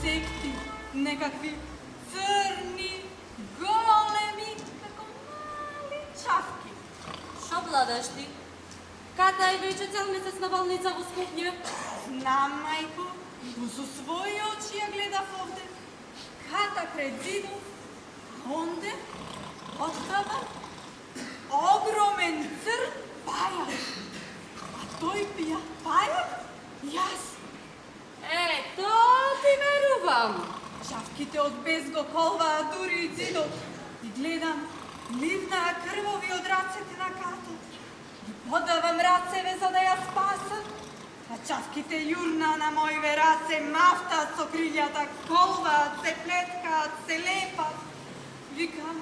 insekti, nekakvi crni, golemi, tako mali čavki. Що владаш ти? Ката е вече цял месец на болница во Скопје. Знам, мајко, но со своји очи ја гледав овде. Ката кред зидот, а онде, откава, огромен црн пајак. А тој пија пајак, јас. Ето, ти верувам. Чавките од без го колваа дури и зидот. И гледам, ливнаа крвови од рацете на Ката. Ги подавам рацеве за да ја спасам. А чавките јурна на мојве раце, мафтаат со крилјата, колваат, се плеткаат, се лепат. Викам,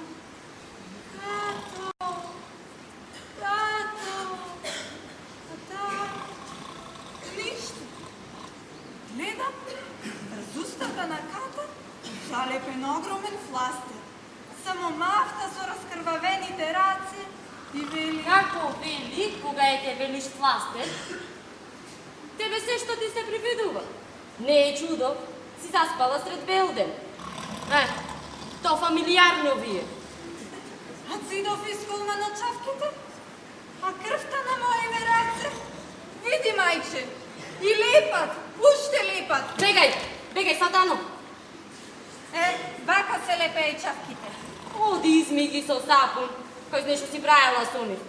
Като, Като, а таа, ништо. Гледам, врз устата на Ката, залепен огромен фластер. Само мафта со раскрвавените раце и вели... Како вели, кога е те велиш фластер? Тебе се што ти се привидува. Не е чудо, си заспала сред белден. То фамилијарно ви е. А цидов исколма на чавките? А крвта на моите раце? Види, мајче, и лепат, уште лепат. Бегај, сатано. Вака се лепеј чавките. Оди изми ги со сапун, кој нешто си правила со нив.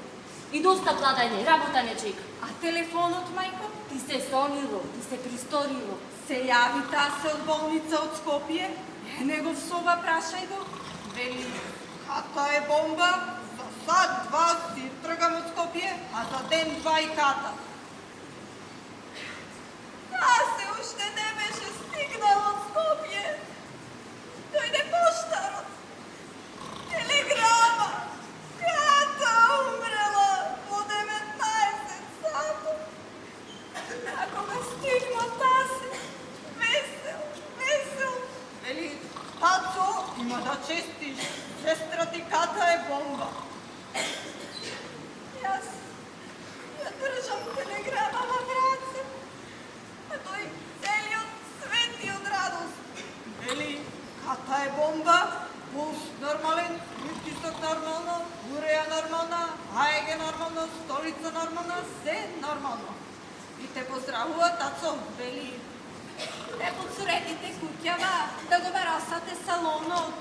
И доста владање, работа не чека. А телефонот, мајко? Ти се сонило, ти се присторило. Се јави таа се од болница од Скопје, негов соба прашај го. Вели, Ката е бомба, за сат, два си тргам од Скопје, а за ден два и Ката. Се уште не беше стигнал од Скопје. Дојде поштарот. Телеграма. Ката умрела во 19 сата. А кога стигна тасе, весел. Вели, тацо, има да честиш. Сестра ти Ката е бомба. Јас ја држам телеграма во раце. А тој целиот свети од радост. Вели, Ката е бомба, пулс нормален, притисок нормално, уреја нормална, АЕГ нормално, столица нормална, се нормално. И те поздравува тацо, вели, те подсуредите куќава да го барасате салонот.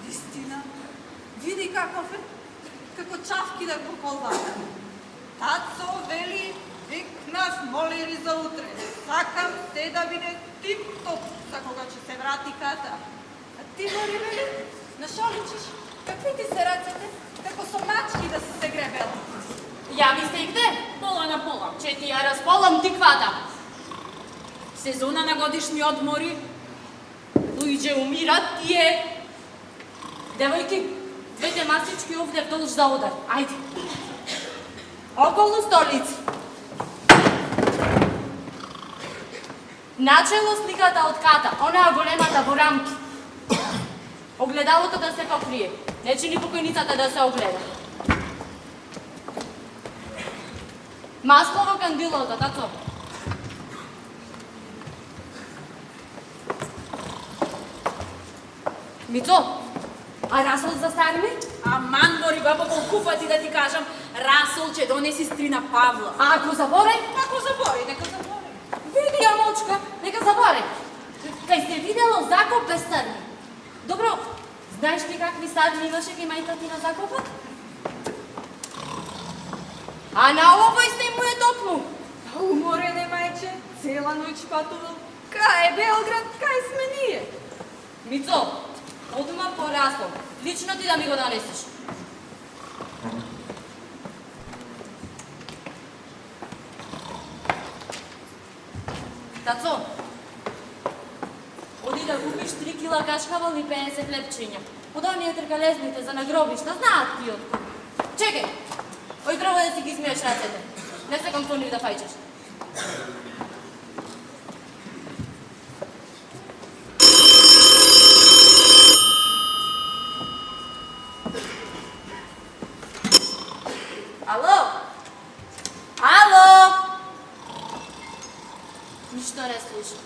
Вистина, види каков е, како чавки да го колваат. Тацо, вели, викнав молири за утре. Сакам се да биде тип-топ за кога ќе се врати Ката. А ти, Бори, вели, нашо личиш? Какви ти се рацете? Како со мачки да си се гребела. Јави се и где? Пола на пола. Че ти ја располам тиквата. Сезона на годишни одмори. Луѓе умират тие. Девојки, двете масички овде вдолж за одар. Ајде. Околу столици. Начело сликата од Ката, онаа големата во рамки. Огледалото да се покрие. Не чини покојницата да се огледа. Масло во кандилото, тато. Мицо, а расол за старми? Аман, Бори, баба, колку пати да ти кажам, расол ќе донеси стрина Павла. А ако заборе? Ако забори, нека забори. Види ја мочка, нека заборе. Кај се видело закоп без старми. Добро, знаеш ли какви старми имаше ги мајка ти на закопот? А на овој се му е топну. Уморене, мајче, цела ноќ патувал. Кај е Белград, кај сме ние? Мицо, одма по расол. Лично ти да ми го донесеш. Тацо, оди да купиш 3 кила кашкавал и 50 лепчиња. Од оние тркалезните за нагробишта, знаат ти откуда. Чекај, ој треба да си ги измиеш рацете. Не сакам со нив да фајчеш. Ало? Ало? Ништо не слушам.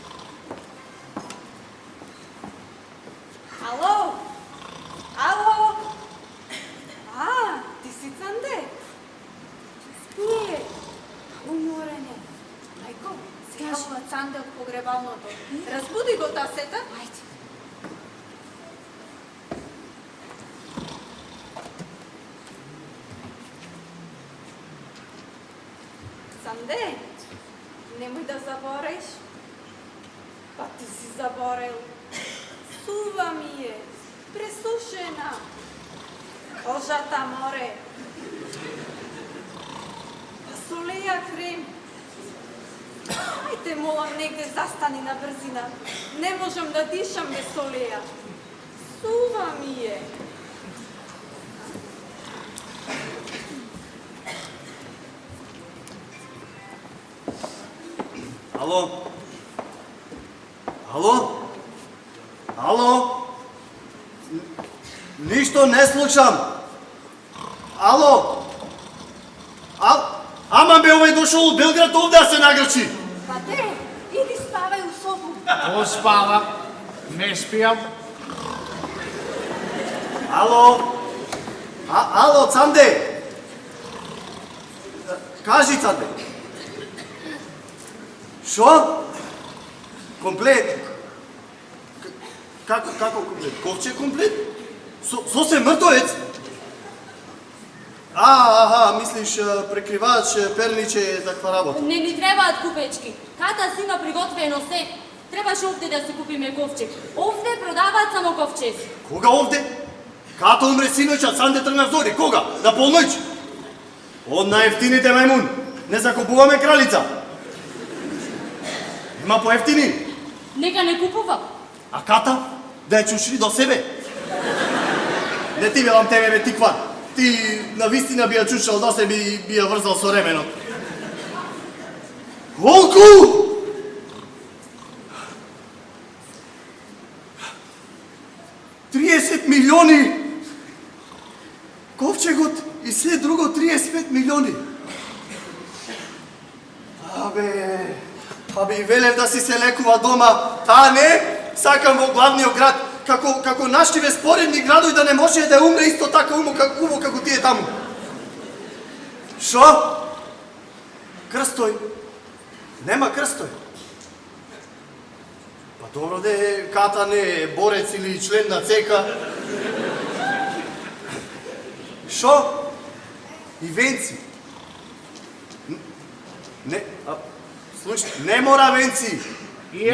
Пусти го тасета. Ајде. Санде, немој да забореш. Па ти си заборел. Сува ми е, пресушена. Кожата море. Па солеја крем. Ајде, молам, негде застани на брзина. Не можам да дишам без солеја. Сува ми е. Ало? Ало? Ало? Ништо не слушам. Ало? Ама бе овој дошол од Белград овде да се нагрчи. Па де, иди спавај у собу. Ko spava? Ne spijam. Ало? Ало, Цанде? Кажи, Цанде. Шо? Комплет? Како комплет? Ковчег комплет? Сосем мртовец? Мислиш прекривач, перниче, таква работа. Не ни требаат купечки. Ката си има приготвено се. Требаше овде да си купиме ковчег. Овде продаваат само ковчези. Кога овде? Като умре синоќ, а Цанде тргна зори. Кога? На полноќ? Од најефтините мајмун. Не закупуваме кралица. Има поевтини. Нека не купува. А Ката? Да ја чушри до себе. Не ти велам тебе, бе, тиква. Ти на вистина би ја чушал до себе и би ја врзал со ременот. Колку? $30 милиони! Ковчегот и се друго 35 милиони. Абе, и велев да си се лекува дома. Таа не, сакам во главниот град, како нашите споредни градови да не може да умре исто така убаво како тие таму. Шо? Крстој? Нема крстој. Па добро де, Ката не е борец или член на ЦК. Шо? И венци? Не, слушай, не мора венци. I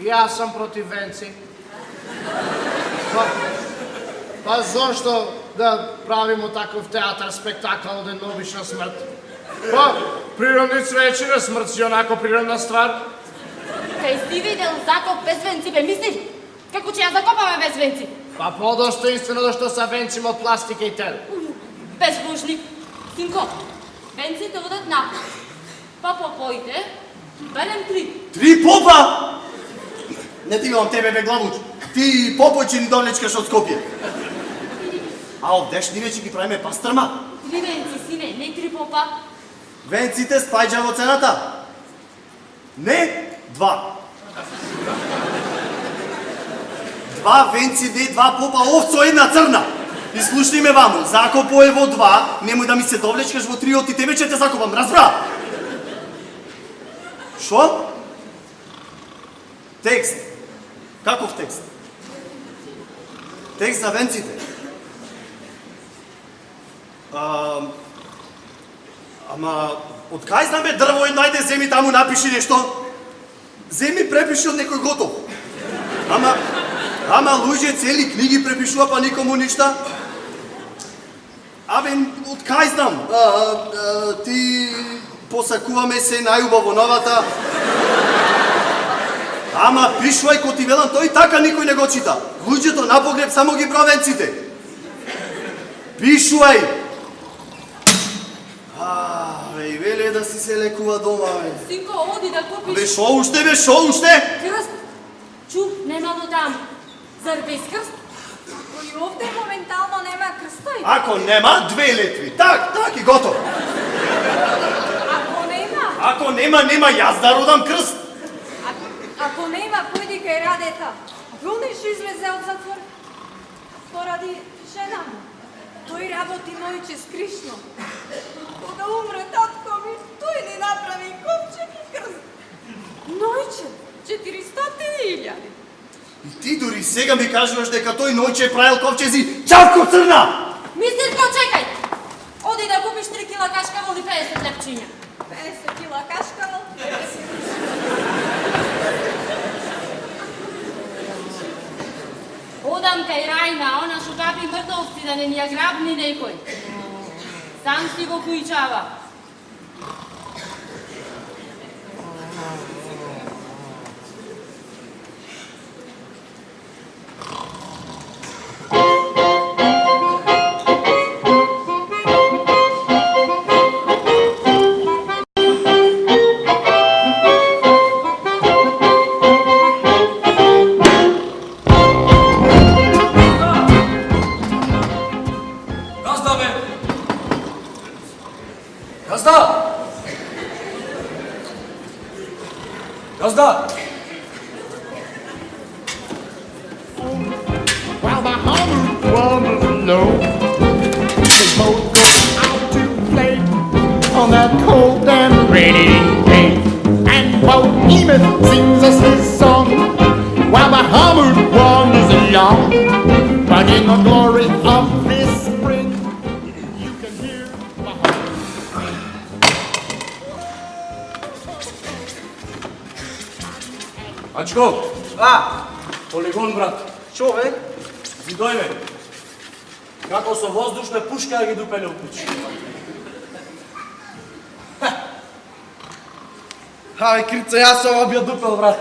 ja sam protiv venci. Pa zašto da pravimo takav teatar, spektakl od jedna obična smrt? Pa, prirodni cveći na smrt si onako prirodna stvar. Кај си видел закоп без венци, бе, мислиш? Како ќе ја закопаме без венци? Pa podostojinstveno da što sa vencima od plastike i tel. Безбожник. Синко, венците одат напред. Па попоите, белем 3. 3 попа? Не ти велам тебе, бе, главуч. Ти попој ќе ни довлечкаш од Скопје. А овдешни вече ги правиме пастрма. 3 венци, сине, не 3 попа. Венците спаѓа во цената. Не 2. 2 венци, не 2 попа, овцо една црна. И слушни ме вамо, закопо е во 2, немој да ми се довлечкаш во 3, и тебе ќе те закопам, разбра? Шо? Текст. Каков текст? Текст за венците. Ама, од кај знам, бе, дрво едно, ајде, земи таму, напиши нешто. Земи, препиши од некој готов. Ама луѓе цели книги препишува, па никому ништа. Абе, од кај знам? Ти посакуваме се најубаво новата. Ама пишувај, ко ти велам, тој така никој не го чита. Луѓето на погреб само ги бра венците. Пишувај. И веле да си се лекува дома, бе. Синко, оди да купиш... Бе, шо уште, бе, шо уште? Крст. Чу, нема го таму. Зар без крст? Ако и овде моментално нема крстој. Ако нема, 2 летви. Так и готово. Ако нема, Нема, јас да родам крст. ако нема, појди кај Радета. Гониш излезе од затвор поради жена му. Тој работи ноќе скришно. Кога умре татко ми, тој ни направи ковчег и крст. Ноќе? 400.000. И ти дори сега ми кажуваш дека тој ноќе е правил ковчези Чавко Црна! Мистерко, чекај! Оди да купиш 3 кила кашкавал и 50 лепчиња. 50 кила кашкавал. Одам кај Рајна, она што капи мртовци да не ни ја грабни некој. Сам си го кујчава. Газда, бе! Газда! Газда! While my hammer wanders low, they both go out to play on that cold and rainy day. And Bohemian sings us his song while my hammer wanders along. But in the glory of this spring, you can hear my hammer. Ачко! Полигон, брат. Шо, бе? Видој, бе. Како со воздушна пушка да ги дупеле у куќи. Абе, Крица, јас ова би ја дупел, брат.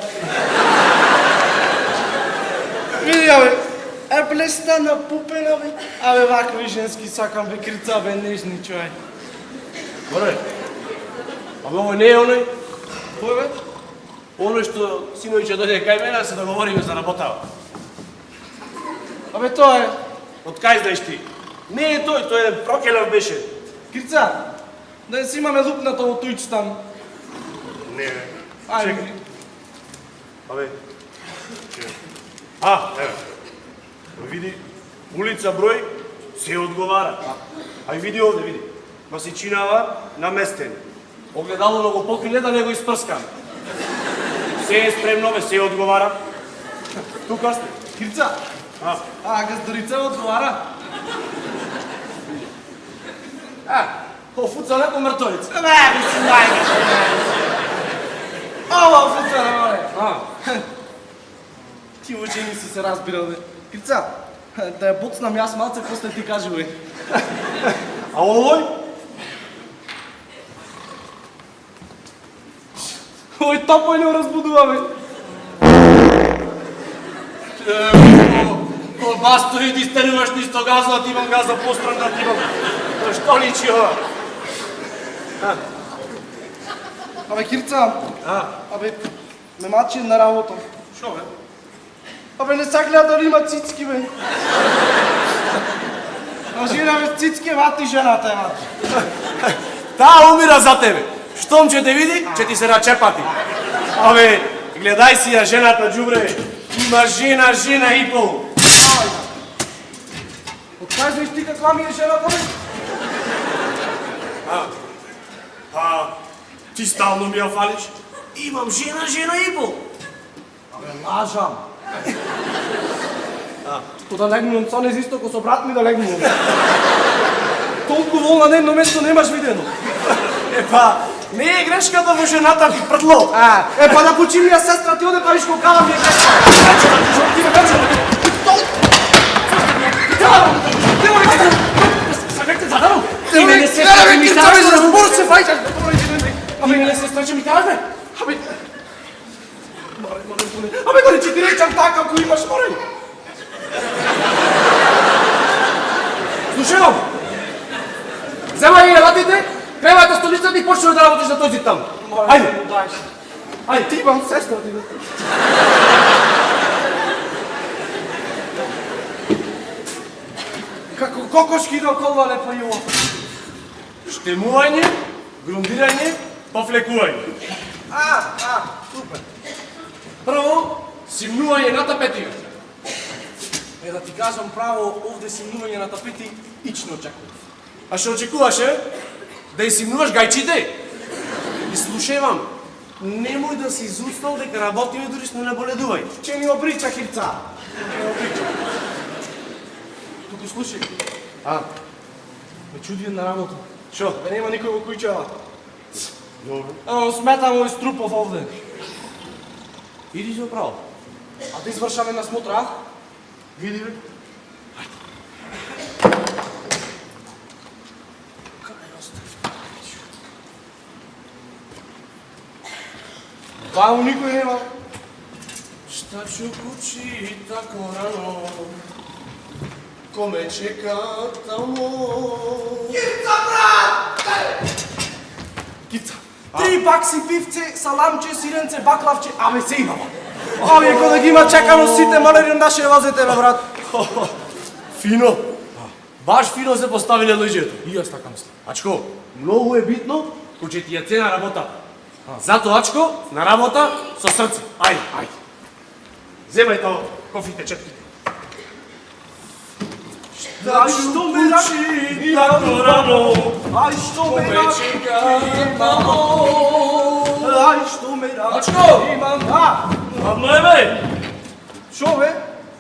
Види, абе, блеста на пупена, бе. Абе, вакви женски сакам, бе, Крица, бе, нежни човек. Горе. Абе, овој не е оној. Кој, бе? Оној што синој ќе дојде кај мене да се договориме за работава. Абе, тоа е. Од кај знаеш ти? Не е тој, тој еден прокелев беше. Крица, да не си имаме лупнато во тујч там. Не, бе. Ајде. Чекај. Абе. А, еве. Види, улица број, се одговара. Ај види овде, види. Масичинава наместен. Огледало многу покриле да не го испрскам. Се е спремно, бе, се одговара. Тука сте. Крица, А, газдарица одговара. офуца леко мртовица. Не, мислим, дајме. Ова офицера, мале. Ти учени си се разбирал, бе. Крица, да ја боцнам јас малце, после ти кажи, бе. А овој? Ој топој не разбудува, бе. Басто иди стенуваш нисто газа, ти имам газа постран да ти имам. Што личи ова? Абе, Кирца, абе, ме мачи на работа. Шо бе? Абе, не са гледа дали има цицки, бе. А жена, бе, цицки, вати жената е, вати. Таа умира за тебе. Штом ќе те види, ќе ти се начепати. Абе, гледај си ја жената, џубре. Има жена и пол. От кај знаеш ти каква ми е жената, бе? Па, ти стално ми ја фалиш. Имам жена и пол. Абе, лажам. Ко да легнувам со нез исто, ко со брат ми да легнувам. Толку волна на едно место немаш видено. Епа, не е грешката во жената ми прдло. Па да почи ми ја сестра, ти оде па виш колкава ми е грешка. Ти ме вече, Сакате задарам? Ти ме не се страчи ми кажеш, за збор се фајчаш. Абе, не се страчи ми кажеш, бе? Абе, абе, да не ти речам така, ако имаш, морай. Слушам! Земај ја ватите, кревајте столицата и почнеме да работиш на този там. Ајде! Ајде, ти имам сестра, ти. Како кокошки да околвале па јово. Штемување, грундирање, пофлекување. Супер. Прво, симнување на тапетија. Да ти кажам право, овде симнување на тапети ично очекував. А што очекуваше? Да ја симнуваш гајчите? И слушевам, Немој да си изуствал дека работиме дури што не наболедувај. Че ни обрича хирца. Туку слушай. Ме чуди на работа. Шо? Бе нема никој во куќава. Добро. Сметам овој струпов овде. Иди со право. А да извршаме на смотра? Види бе. Ваму никој нема. Šta ću kući tako rano, ko me čeka tamo? Кица. 3 бакси пивце, саламче, сиренце, баклавче, абе се имама. Овие кога ги има чекано сите малери на наше возете бе брат. Фино. Баш фино се поставиле лъжето. И јас така мислам. Ачко, многу е битно кој ќе ти ја цена работа. Зато, Ачко, на работа со срце. Ајде, ајде. Земај тоа, кофите, четките. Ај што ме Kući tako rano, Ај што ko ме me čeka tamo? Ај што ме Ачко! Имам, Ладно е бе, Шо бе?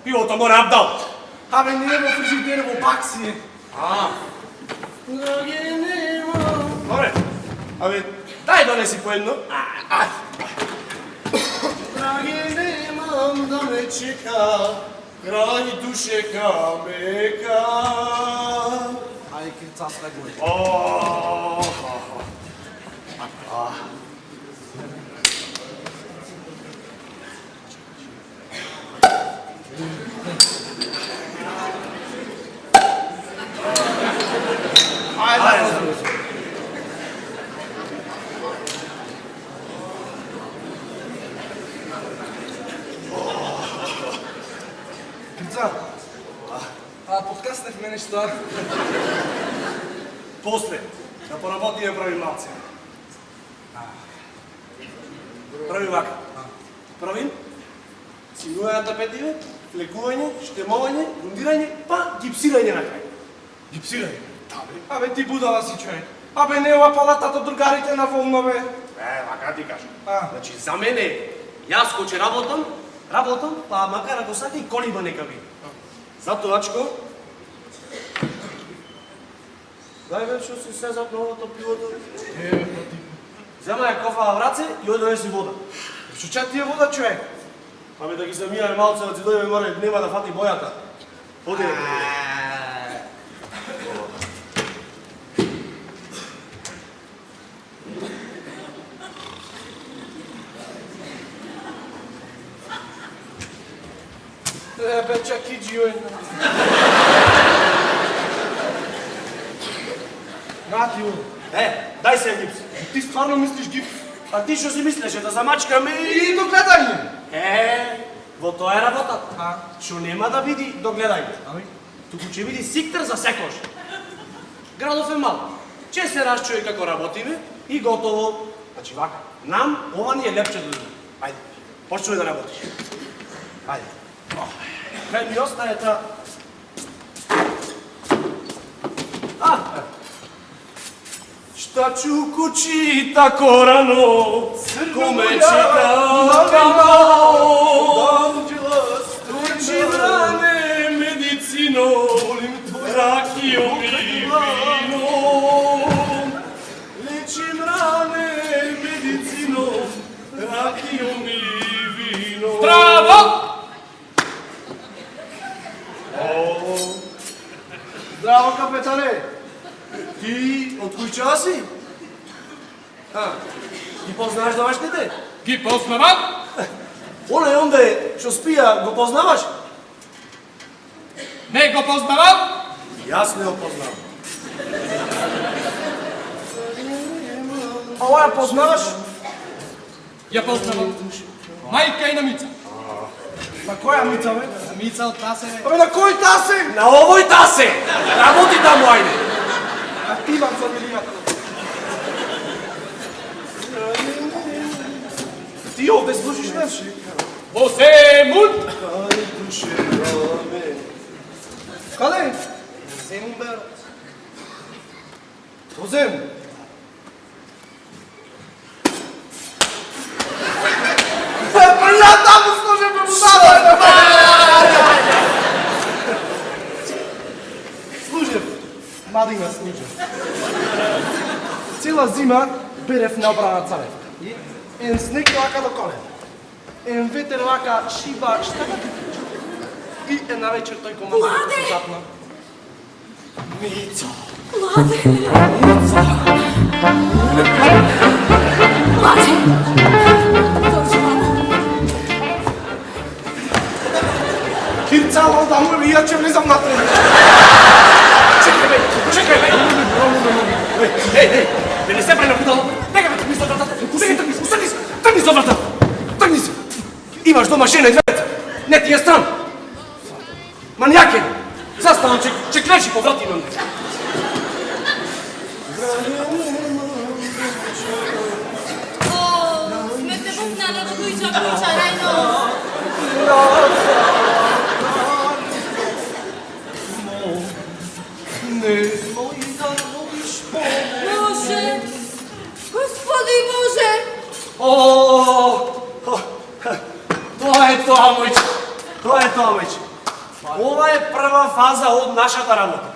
пивото мора абдал. Абе не е во фрижидер, во бакси е. Добре, абе, дај донеси по едно. Драги, немам да ме чека, крај душека мека. Ај кица слегуј. Кица. Подкаснев мене што? После, да поработиме прави малце. Прави вака. Правим синуење на тапетиве, флекување, штемување, рундирање, па гипсирање на крај. Гипсирање. Абе ти будала си човек. Абе не ова палатата другарите на волнове. Вака ти кажам. Значи, за мене, јас кој ќе работам, па макар ако сака и колиба нека би. Зато, Ачко, дај бе, што си се запновато пивото. Зема ја кофа во враце и оди донеси вода. Што ча ти е вода човек? Абе да ги замијаме малце, да ти дојдеме горе, нема да фати бојата. Оди нека. Бе чак иđi joj. Нати ју. Дај се гипс. Ти стварно мислиш гипс? А ти што си мислеше, да замачкаме И до гледање. Во тоа е работата. Што нема да биди до гледање. Туку ќе биди сиктер за секош. Градов е мал. Че се расчуе како работиме и готово. Значи вака, нам ова ни е лепче да дојде. Ајде, почнуј да работиш. Ајде. Кај ми остане та... Šta ću kući tako rano, ko me čeka tamo? Tuči vrane medicino, rakijom i vinom. Lečim rane medicino, rakijom i vinom. Браво! Здраво, капетане! Ти од кој час си? Ги познаваш домашните? Ги познавам? Оле, онде, што спија, го познаваш? Не го познавам? Јас не го познавам. Ова ја познаваш? Ја познавам. Мајка и на Мица. На која Мица, бе? Мица од Тасе. Абе, на кој тасе? На овој тасе! Работи таму, ајде! А ти имам фамилијата. Ти овде служиш нешто? Во Земун. Каде? Земун, бе. Во Земун. зима снижа. Цела зима берев необрана царевка. Ен снег лака до колена. Ен ветер лака шиба штака и една вечер тој командир се запна. Мица. Кирцало да му ја че влизам на трен. Чекай бе. Ей, не се прави на будало. Нека ме тръгни за вратата. Тръгни за вратата. Тръгни се. Имаш дома жена и двете. Не ти е стран. Маниак е. Застана, че клечи по врати имам. Сме се бухнали во Дујча куча, рајно. Може! Господи Боже! Тоа е тоа, мојче. Тоа е тоа, мојче. Ова е прва фаза од нашата работа.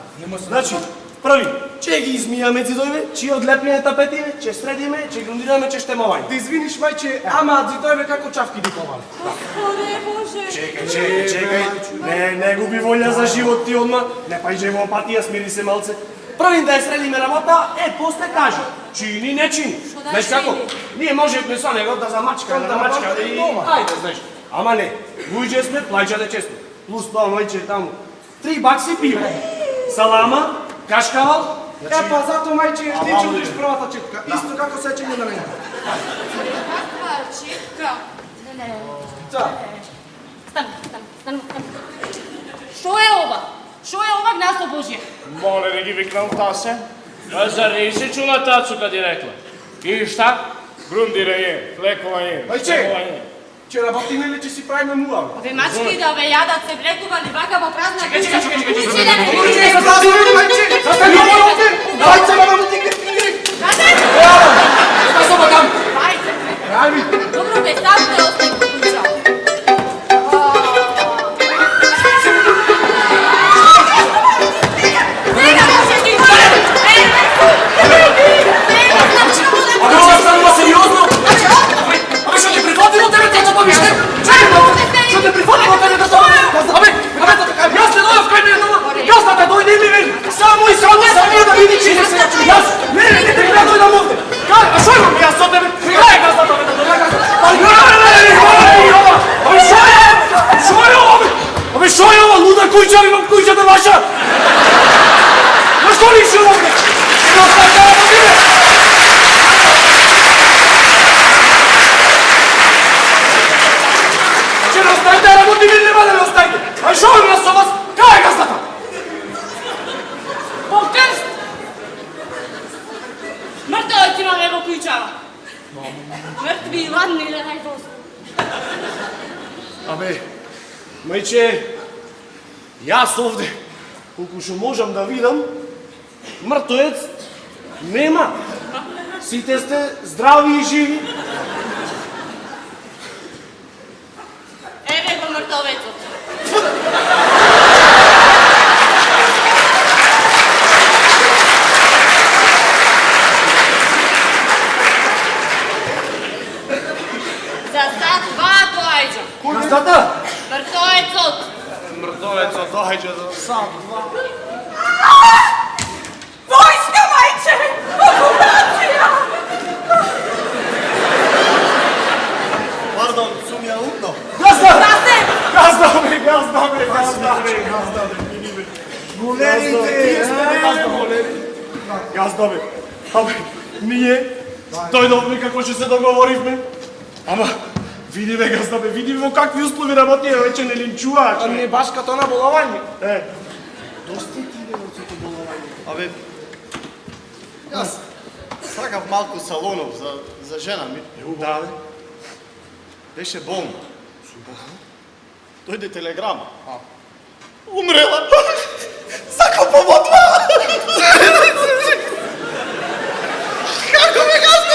Значи, први, че ги измијаме зидове, че одлепиме тапетиме, че средиме, че грундираме, че штемовање. Ти извиниш мајче, ама зидојве како чавки диковале. Господи Боже! Чекај. Не губи волја за живот ти одма. Не пајде во апатија, смири се малце. Првин да ја средиме работа, после кажи. Чини, не чини. Знаеш како? Ние можеме со него да замачкаме, да мачкаме и... Ајде, знаеш. Ама не. Луѓе сме, плаќате често. Плюс тоа, мојче, таму. 3 бакси пиво. Салама, кашкавал. Па зато мајче ти ќе будеш првата четка, исто како сечење на мене. Каква читка? Не. Стани. Што е ова? Што е ова, гнасто Божие? Моле да ги викнам тасе. А зар не се чула тацу каде рекла? И шта? Грундирање, лекување, Мајче, че работиме или че си правиме муа? Ове мачки да ве јадат се влекували вака во празна куќа. Мајче, застани овде! Дајце ме да му тикне тигри! Добро бе, сам те остај во куќа. Абе, ова станува сериозно! Абе, што те прифатило тебе тато па виште? Што те прифатило тебе тато? Абе, јас не дојав кај мене дома! Јас да те дојде и ми вели! Само да види че не се јачу! Јас! Не те да дојдам овде! Кај, а шо имам јас со тебе? Кај е газдата бе да дојде? Абе, шо е ова? Абе, шо е ова? Луда куќа, имам куќата ваша! На што лиши овде? Не оставите да види! Оставите работи ми, нема да ме оставите! А шо имам со вас? Кај е газдата? По крст! Мртвојци имаме во куќава. Мртви и ладни да најдост. Абе, мајче, јас овде, колку што можам да видам, мртвоец нема. Сите сте здрави и живи. Еве го мртовецот. За сат два доаѓа. Газдата? Мртовецот. Мртвоецот доаѓа за сат два. Војска, мајче! Окупација! Пардон, сум ја утно. Газда! Газда! Газда бе. Абе, ние дојдовме како што се договоривме. Ама, види бе, газда бе, види во какви услови работи, веќе не линчуваат. А не баш като на боловање. Доста ти бе од сето боловање. Абе, јас сакав малку салонов за жена ми. Да, бе. Беше болна. Дојде телеграма. Умрела. Закопа во два. Како ме Газда?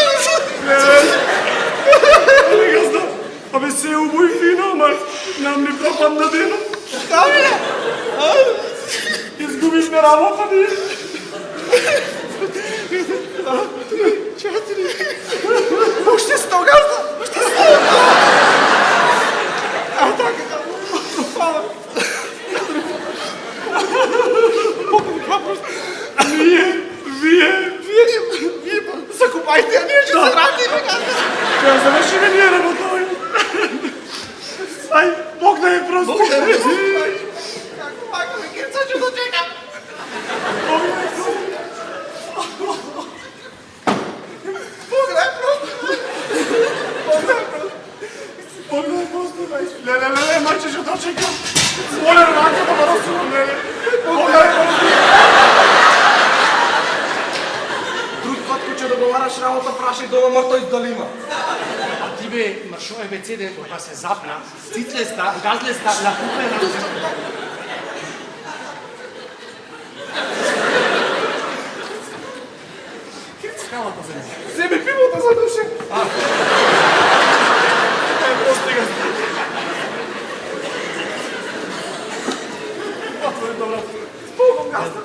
Абе, се убој фино, ама нам не пропадна денот. Камиле? Изгубивме работа, не? Още 100 газда! Още 100! А, така, пропала. Вие закупайте, а ние ще се вратим. Трябва да завършим ние работа. Ай, Бог да е просто. Како макаме, Кирца, ще дочекам. Пограй просто. Пограй просто, бе. Леле, майче, ще дочекам. Моля, ръка да ме разсувам, леле. Пограй просто. Друг път, че договаряш работа, прашай дома мъртва издалима. А ти бе, маршо е бецеден, кога се запна, цитлеста, газлеста, лапупена. Скалата за мен. Вземи пивото за душа. Е, постига. Отвори добра. Спогом газда.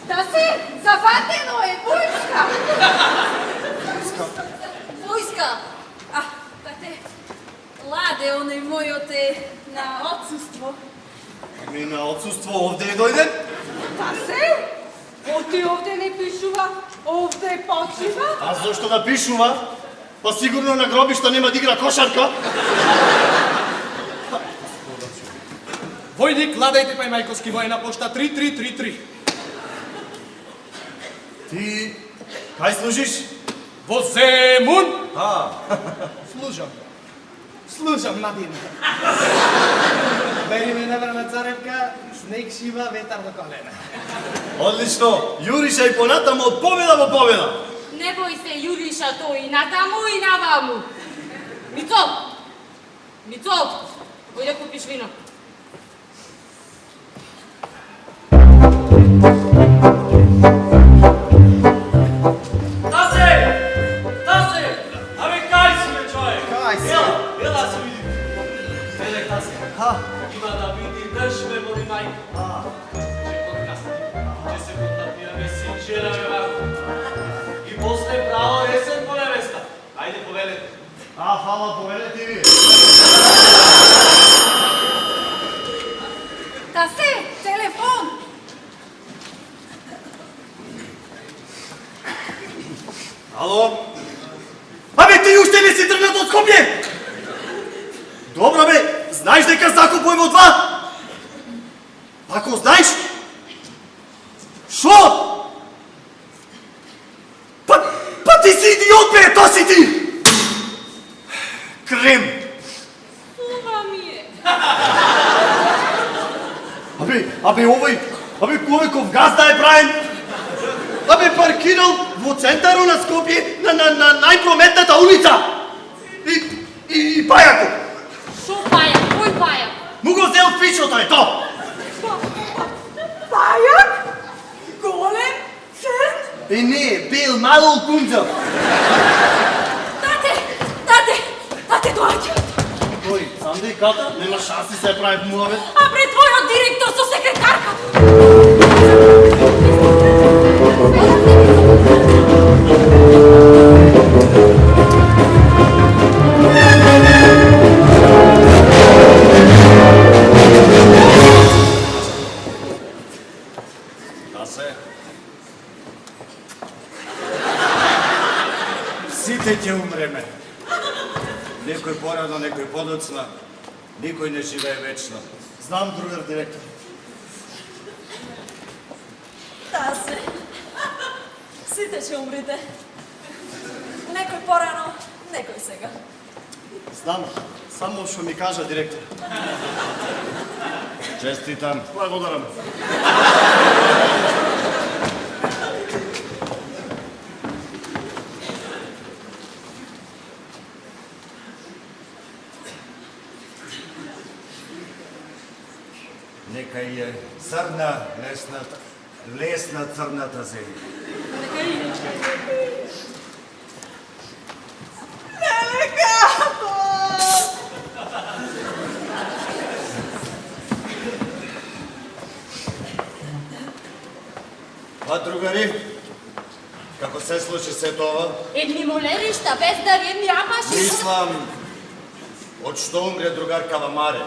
Да си, заватено е войска! Войска! А, tate, Ладе, оној мојот е на отсуство. Ами на отсутство овде е дојден? Да се, оти овде не пишува, овде почива. А зошто да пишува? Па сигурно на гробишта нема да игра кошарка. Војник, ладајте па и мајковски војна пошта 3333. Ти кај служиш? Во Земун! Слушам, Надин. Бери ме неврана царевка, снег шива, ветар до колена. Одлично. Јуриша и понатаму од победа во победа. Не бој се, Јуриша, тој и натаму и наваму. Мицо! Мицо! Вој да купиш вино. Тасе! Абе, кај си, бе, човек? Кај си? Ела се види. Еле, Тасе. Има да види држ ме, моли мајка. Че подкасти. Че се поднапиваме синчера, бе, вако. И после право есен по невеста. Ајде, повелете. Фала, повелете ви. Да се, телефон! Ало? Абе, ти уште не си тргнат од Скопје? Добро, бе, знаеш дека закупуваме од два? Ако знаеш, шо? Па ти си идиот, бе, то си ти! Крем! Това ми е. Абе, Ковеков газда е правен! Абе, паркирал во центару на Скопје на најпрометната улица! И пајако! Шо пајак? Кој пајак? Му го взел фичото, е то! Пајак? Голем? Црн? Е, не, бел, малол кумзел! Тате доаѓа! Кој, сам да и ката? Нема шанси се прави муавет. А пред твојот директор со секретарка! Тасе. Сите ќе умреме. Некој порано, некој подоцна, никој не живее вечно. Знам, другар директор. Да се. Сите ќе умрете. Некој порано, некој сега. Знам, само што ми кажа директор. Честитам. Благодарам. Нека е црна, лесна црната земја. Па, другари, како се случи се тоа? Едни молеришта, без да нямаш... Мислам, од што умре другаркава Маре?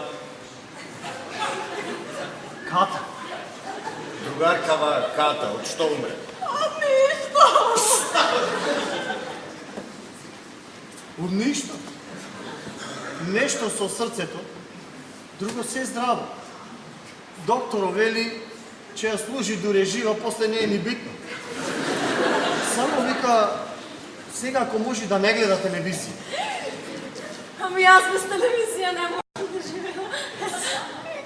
Ката. Другаркава Ката, од што умре? Од ништо. Нешто со срцето, друго се здраво. Докторо вели, че ја служи дуре жива, после не е ни битно. Само вика, сега ако може да не гледа телевизија. Ами аз без телевизия не мога да живея.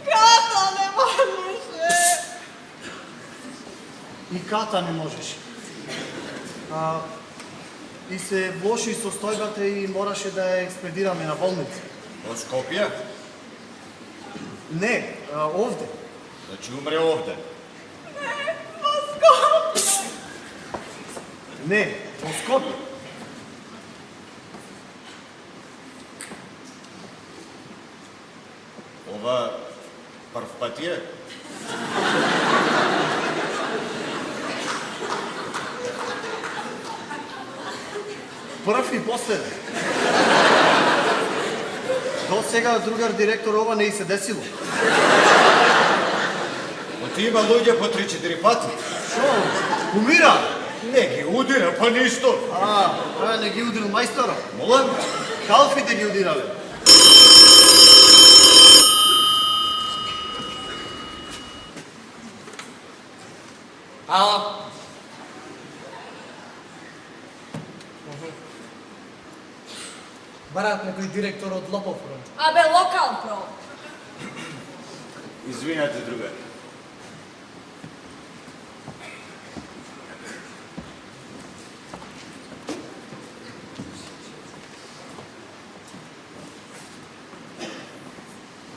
Ката не можеше. И Ката не можеше. И се влоши состојбата и мораше да ја експедираме на болница. Од Скопје? Не, овде. Значи умре овде. Не, во Скопје. Ова прв пат е? Прв и последен. До сега другар директор ова не и се десило. Отима луѓе по 3-4 пати. Шо? Умира? Не ги удира, па ништо. Не ги удрил мајстора. Молам? Калфите ги удирале. Ало? Барат некој директор од Лопов. Абе, локал про. Извинете, друга.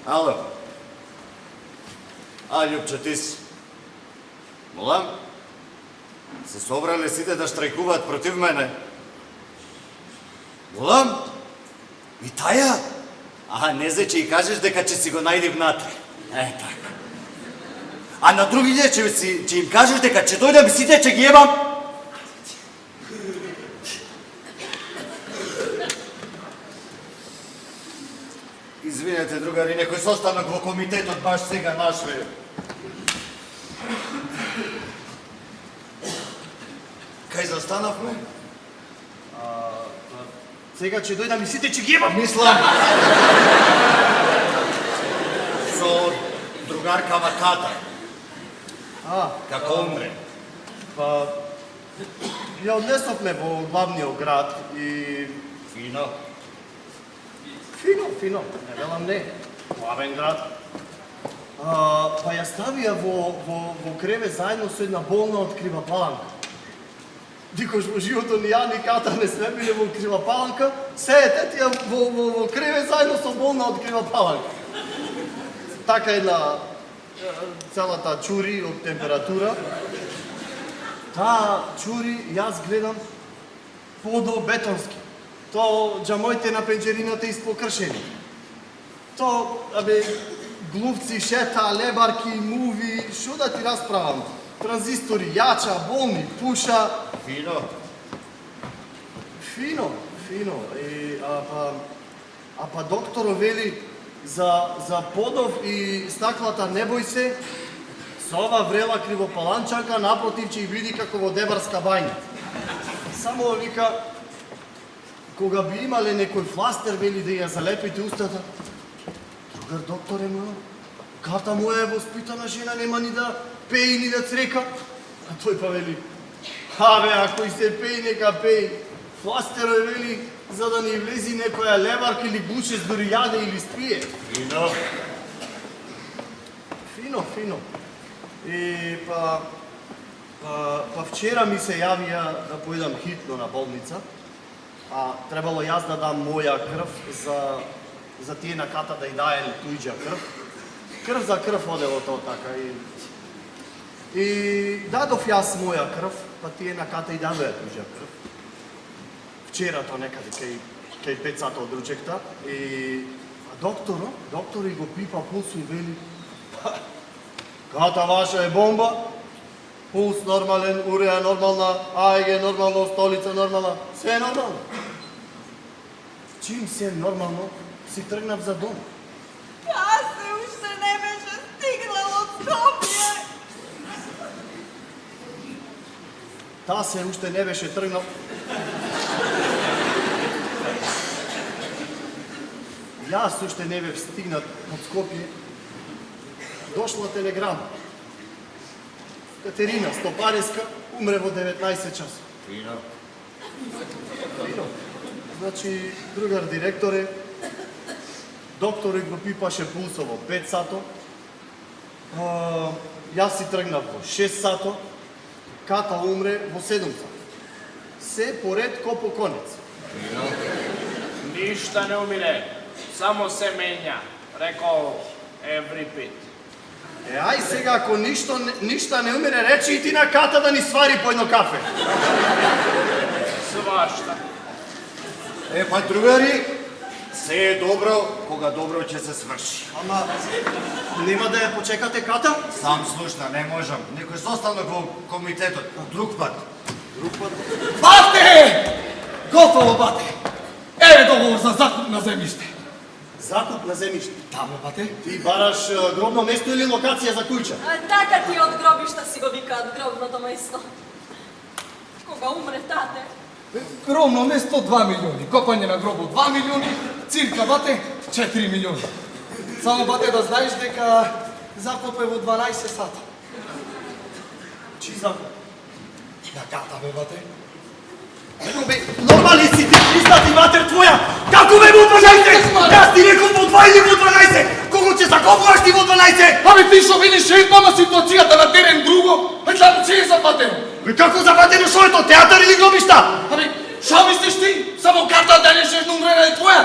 Ало. Љупче, ти си. Молам? Се собрале сите да штрajкуваат против мене? Молам? И таја? Не зе, че и кажеш дека ќе си го најди внатре. Така. А на другите че им кажеш дека ќе дојдам сите ќе ги ебам? Извинете, другари, некој состанок во комитетот баш сега нашве. Кај застанавме? Сега ќе дојдам и сите ќе ги ебам. Мислам. Со другаркава Ката. Како умре? Па, ја однесовме во главниот град и... Фино. Фино, не велам не. Главен град. Па ја ставија во креве заедно со една болна од Крива Паланка. Дикош во животот ни ја ни Ката не сме биле во Крива Паланка, се е тетија во креве заедно со болна од Крива Паланка. Така една целата чури од температура. Таа чури, јас гледам подо бетонски. То џамоите на пенџерината испокршени. То, глувци, шета, лебарки, муви, шо да ти расправам? Транзистори, јача, болни, пуша. Фино. Фино. Па докторо вели за подов и стаклата не бој се, со ова врела кривопаланчанка напротив ќе и види како во Дебарска бања. Само вика, кога би имале некој фластер, вели да ја залепите устата. Другар докторе моја, Ката моја е воспитана жена, нема ни да пеи, ни да црека. А тој па вели, ако и се пеи, нека пеи. Фластерој вели, за да ни влези некоја леварка или гуче дури јаде или спие. Фино. И па вчера ми се јавија да појдам хитно на болница. Требало јас да дам моја крв за тие на Ката да и даје туѓа крв. Крв за крв одело тоа така и дадов јас моја крв, па тие на Ката и дадоја туѓа крв. Вчера тоа некаде кај 5 сата од ручекта и доктор го пипа пулсу и вели, Ката ваша е бомба, Пулс нормален, уреа нормална, АЕГ нормално, столица нормална. Се е нормално. Чим се е нормално, си тръгнав за дом. Аз се още не беше стигнал от Скопие. Та се още не беше тръгнал. Јас още не бев стигнат от Скопие. Дошла телеграма. Катерина Стопареска умре во 19 часа. Фино. Значи, другар директор е, докторът го пипаше пулса во 5 сато, јас си тръгнав во 6 сато, Ката умре во 7 сато. Се поред ко по конец. Ništa ne umire, samo se menja, rekao Еврипид. Ај сега, ако ништа не умире, речи и ти на Ката да ни свари по едно кафе. Svašta. Па, другари, се е добро, кога добро ќе се сврши. Ама, нема да ја почекате Ката? Сам слушна, не можам. Некој составно во комитетот. Друг пат. Бате! Готово, бате! Еве договор за закуп на земјиште. Закуп на земјиште. Тамо, бате? Ти бараш гробно место или локација за куќа? Така ти од гробишта си го викаат гробното место. Кога умре тате, Гробно место 2 милиони, копање на гробот 2 милиони, цирка, бате, 4 милиони. Само, бате, да знаеш дека закуп е во 12 сата. Чи закуп? На Ката, бе, бате. Бе, нормални си ти, признати матер твоја! Како бе во 12? Јас ти реков во 2 или во 12? Кого ќе закопуваш ти во 12? Абе, ти шо видиш еднама ситуацијата на терен друго? Гледам, че е запатено. Бе, како запатено, шо е то, театар или гробишта? Абе, шо мислиш ти? Само Ката денешно умрена е твоја?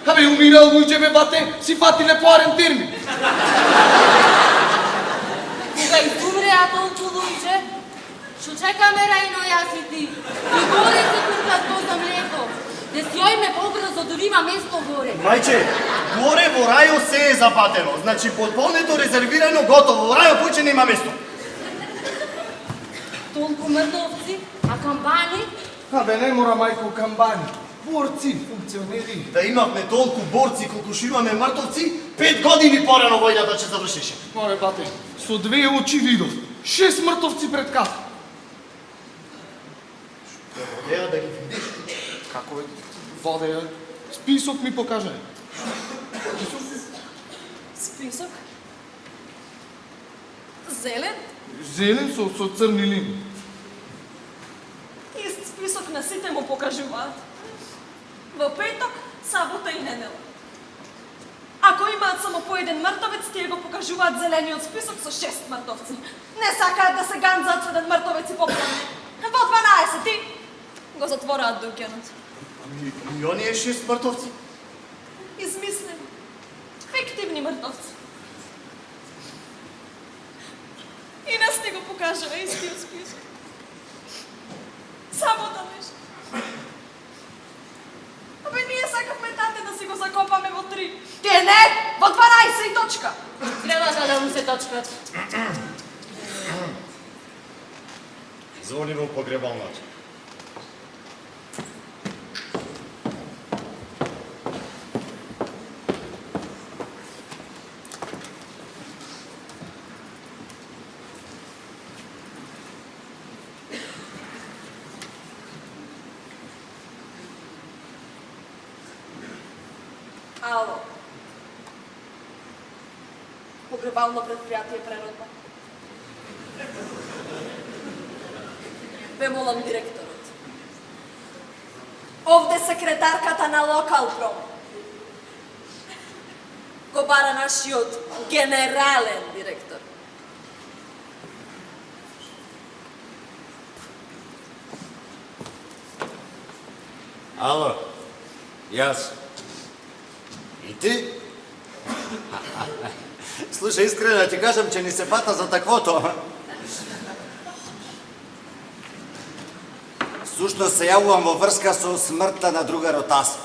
Абе, умирал луѓе, бе, бате, си фатиле по арентирни. Кога изумреа толку луѓе, што чекаме рајно јас и ти. И горе се туркат го за млеко. Да си ојме побрзо, дори има место горе. Мајче, горе во рајо се е запатено. Значи, подполнето резервирано, готово. Во рајо поќе нема место. Толку мртовци, а камбани? Абе, не мора, мајко, камбани. Борци, функционери. Да имавме толку борци колку што имаме мртовци, 5 години порано војната ќе завршеше. Море, бате, со 2 очи видов. 6 мртовци пред Ката. Ја да ги видиш. Како е? Воде, список ми покаже. список. Зелен, Зелен со црни линии. ист список на сите му покажуваат. Во петок, сабота и недела. Ако имаат само по еден мртовец, тие го покажуваат зелениот список со 6 мртовци. Не сакаат да се ганзаат со еден мртовец и пополни. Во 12 ти го затвораат дуќанот. И оние 6 мртовци? Измислени. Фиктивни мртовци. И нас не го покажува истиот список. Само да беше. Абе, ние сакавме тате да си го закопаме во 3. Тие не, во 12 и точка. Треба да му се точкат. Звони во погребалната. Ало. Погребално предприятие Преродба. Ве молам директорот. Овде секретарката на Локалпром. Го бара нашиот генерален директор. Ало, јас. И ти? Слушај, искрено да ти кажам, че ни се фата за таквото. Всушност се јавувам во врска со смртта на другарот Аса.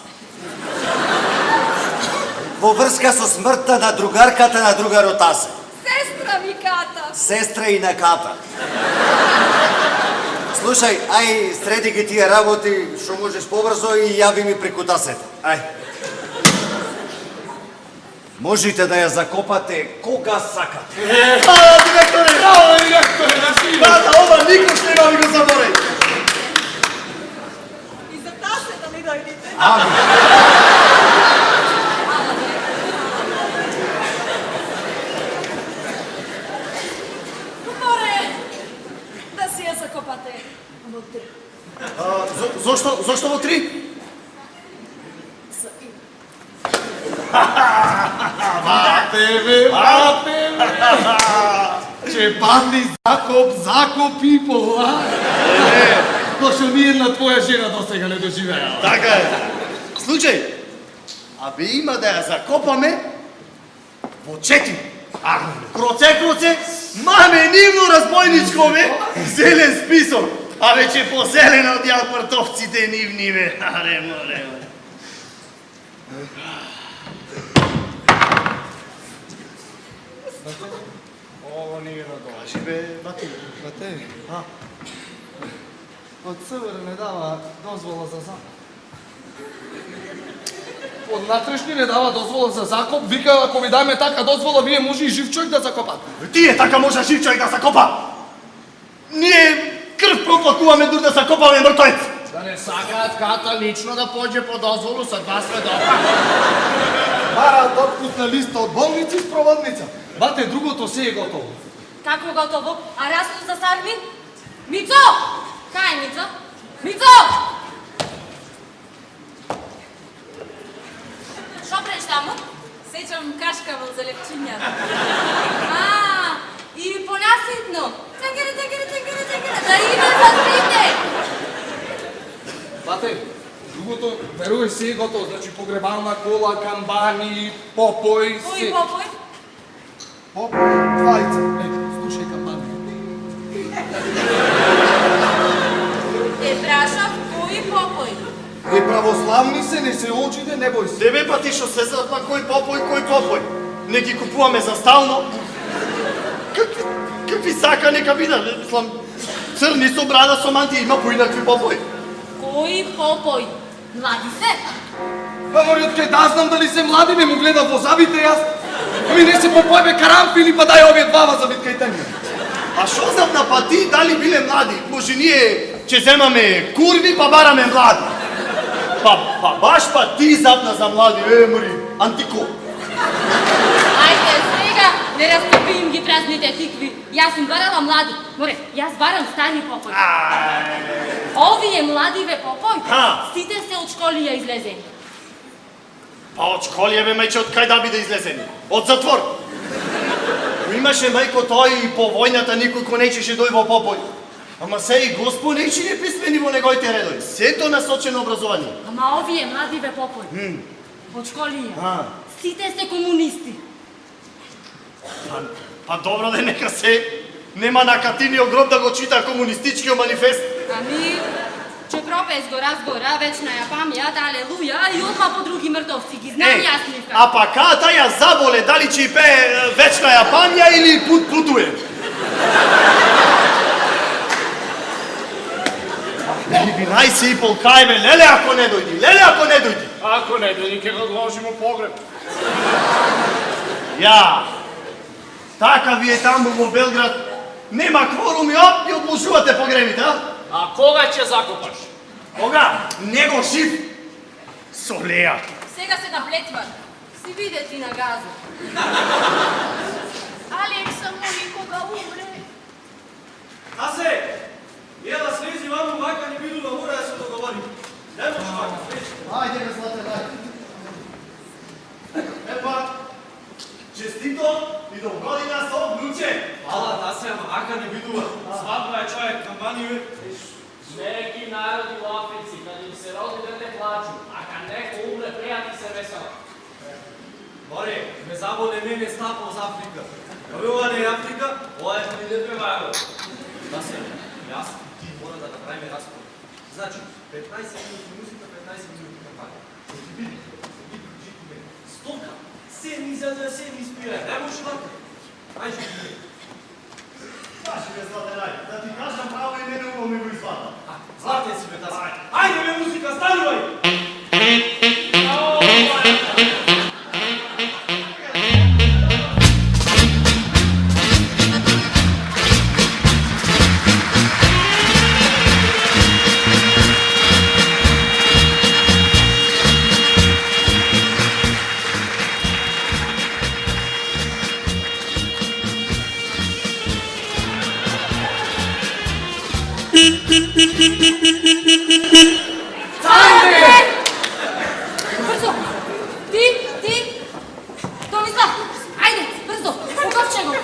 Во врска со смртта на другарката на другарот Аса. Сестра ми mi kata. Сестра и на ката. Слушај, ај среди ги тие работи, што можеш побрзо и јави ми преку тасета. Ај. Можете да ја закопате кога сакате. Директоре! Браво, директоре! Да, ова никош нема да го заборави. И за тасета ли дојдите? Море да си ја закопате во три. Зошто во три? Бате, че бати закопи пола. То што ни една твоја жена до сега не доживеа. Така е. Случај, абе има да ја закопаме во четири. Кроце, маме нивно разбойничко бе, зелен список. А вече по зелена од ја квартовците нивни бе. Аре, море. Ова не е надолу. Кажи бе, бати. Бате, од ЦВР не дава дозвола за закоп. Од натрешни не дава дозвола за закоп, вика ако ви дајме така дозвола, вие може и жив човек да закопате. Тие така може жив човек да закопа. Ние крв проплакуваме дур да закопаме мртвец. Да не сакаат ката лично да поđe по дозволу со два сведока. Бараат отпусна листа од болници с проводница. Бате, другото се е готово. Како готово? А расто за Сармин? Мицо! Кај Мицо? Мицо! Шо преш таму? Сечам кашкавал за лепчињата. И понаситно. Тегере, да име за сите. Бате, другото, веруј, се е готово. Значи погребална кола, камбани, попој, Кој се. попој? Попој, двајца. Слушај камбани. Те прашав кој попој? Е, православни се, не се очите, не бој се. Тебе па ти што се запна кој попој. Не ги купуваме за стално. Какви сака нека бидат, мислам, црни со брада со мантија, има поинакви попој. Кој попој? Млади се? Па мори откај да знам дали се млади, не му гледам во забите јас. Ами не се попојбе карамфили, па дај овие двава за биткај теми. А шо знам на па ти дали биле млади? Може ние ќе земаме курви па бараме млади. Па баш па ти запна за млади, мори, антико. Ајде, сега не растопи им ги празните тикви. Јас сум барала млади. Море, јас барам стари попој. Овие младиве попој, сите се од школија излезени. Па од школија бе мајче од кај да биде излезени? Од затвор. Имаше мајко тој и по војната никој кој нечеше дој во попој. Ама се и Госпо нечи не писмени во неговите редови. Сето насочено образование. Ама овие младиве попој, од школија, сите се комунисти. Па добро да нека се. Нема на Катиниот гроб да го чита комунистичкиот манифест. Ами, че пропес го разгора, вечна ја памјат, алелуја, и одма по други мртовци, ги знам јас нивка. А па ката ја заболе, дали ќе и пее вечна ја памја или путуе? Единајсе и пол кајме, леле ако не дојди. Ако не дојди, ќе го одложимо погреб. Ја, така ви е таму во Белград, нема кворум и оп, и одложувате погребите, а? А кога ќе закопаш? Кога? Него жив. Со Леја. Сега се наплетва. Си биде ти на газу. Алекса моли кога умре. Асе, ела слези ваму, вака не биду на мора да се договори. Не може вака, слези. Ајде бе, злате, ајде. Епа, честито и до година со внуче. Ала, Тасе, ама вака не бидува. Свадба е човек, камбани Неки народи у Африци, кад им се роди дете плачу, а кад неко умре, пријати се весела. Море, ме заболе мене стапо за Африка. Абе, ова не е Африка, ова е Прилепеваро. Тасе, јас и ти мора да направиме разговор. Значи, 15 минути музика, 15 минути кампања. Се ти биде, се ти приближи мене. Стока, се ни за да се ни спира. Не може вака. Ајде, бе, Златенай. Да ти кажам право име, не умам ми го извадам. Златен си, бе, тасе. Ajde, bе, muzika, станувай! Brzo! Ti! Tomislav, ajde, brzo, u kovčegu!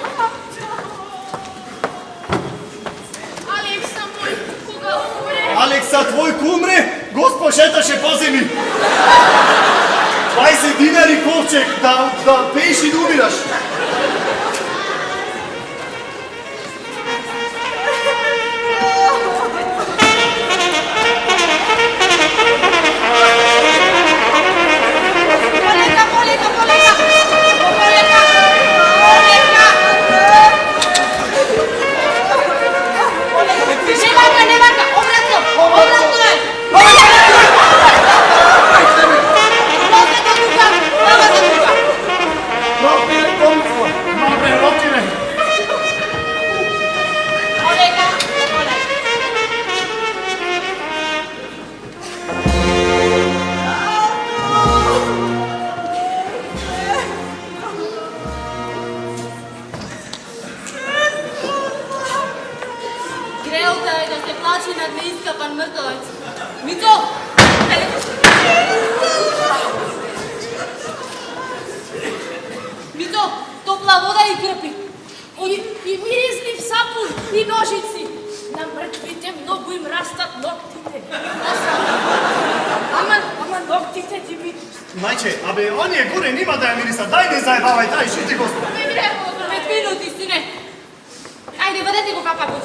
Aleksa moj, koga umre? Алекса, твој кумре, Господ шеташе по земји. 20 динари ковчег, да пееш и да умираш. Ne vaka, obratno daj! Noge do duga, noga do duga! Oleka, olej. Grelta je da se plači nad neiskapan mrtvac. Mico! Mico, topla voda i krpi. I mirisni sapun i nožici. Na mrtvite mnogo im rastat noktite. Ama noktite ti biti. Мајче, абе, оние горе нима да ја мириса, дај не заебавај, дај, шути Господ. 5 minuti, sine. Ajde, vadete go kapakut.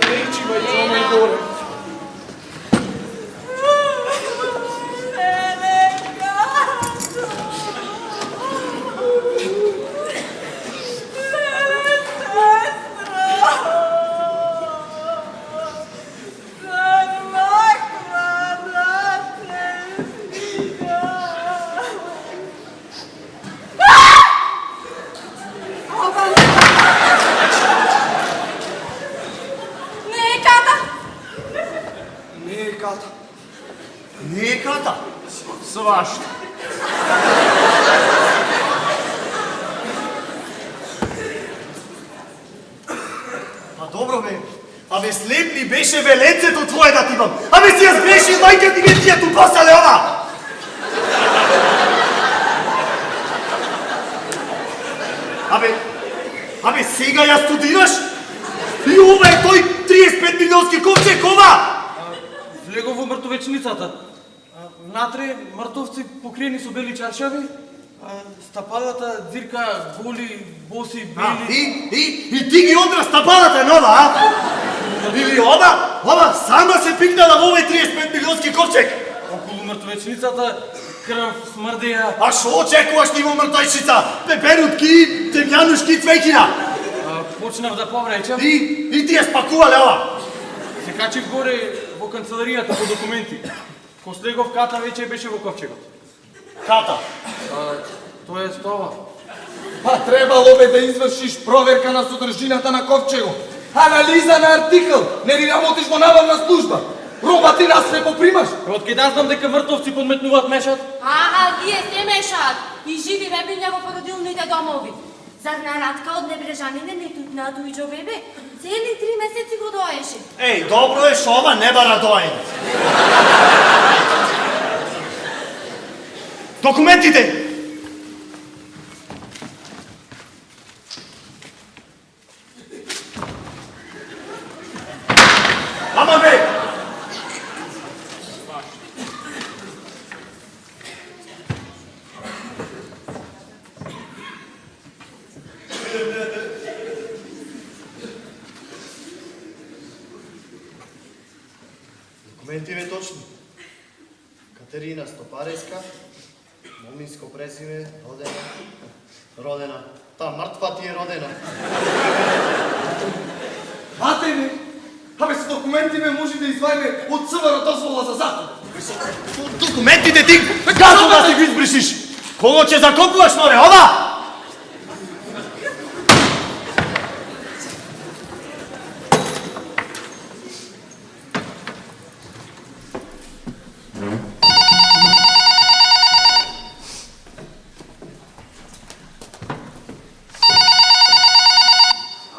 Neći, majko, onaj gore. Не е ката. Свашно. Па добро бе. Абе слеп ли беше веленцето твое да ти имам? Абе си ја сгреши мајка ти ми тија ту посале ова! Абе сега ја студираш? И ова е тој 35 милионски ковчег, ова! Влегов во мртовечницата. Внатре мртовци покриени со бели чаршави, стапалата дзирка голи, боси, бели. И ти ги одра стапалата нова, а? Или ова сама се пикнала во овој 35 милионски ковчег. Околу мртовечницата крв смрдеја. А шо очекуваш ти во мртојчица? Пеперутки, темјанушки, цвеќина. Почнав да повраќам. И ти ја спакувале ова. Се качив горе во канцеларијата по документи. Ко слегов ката веќе беше во ковчегот. Ката? Тоа е стова. Па требало бе да извршиш проверка на содржината на ковчегот. Анализа на артикл, не ли работиш во набавна служба. Роба ти нас не попримаш. Од кај да знам дека мртовци подметнуваат мешат? Тие се мешаат и живи бебиња во породилните домови. Зар на Радка од Небрежанине не тутнато и бебе? Цели 3 месеци го доеше. Еј, добро е шо ова не бара доање. Документите! Ама бе! Документи бе точни. Катерина Стопареска, Моминско презиме, родена. Та мртва ти е родена. Бате ми! Абе, с документите може да извадиме от ЦВР дозвола за заход. Документите ти газо да си ги избришиш! Кого ќе закопуваш, море, ова?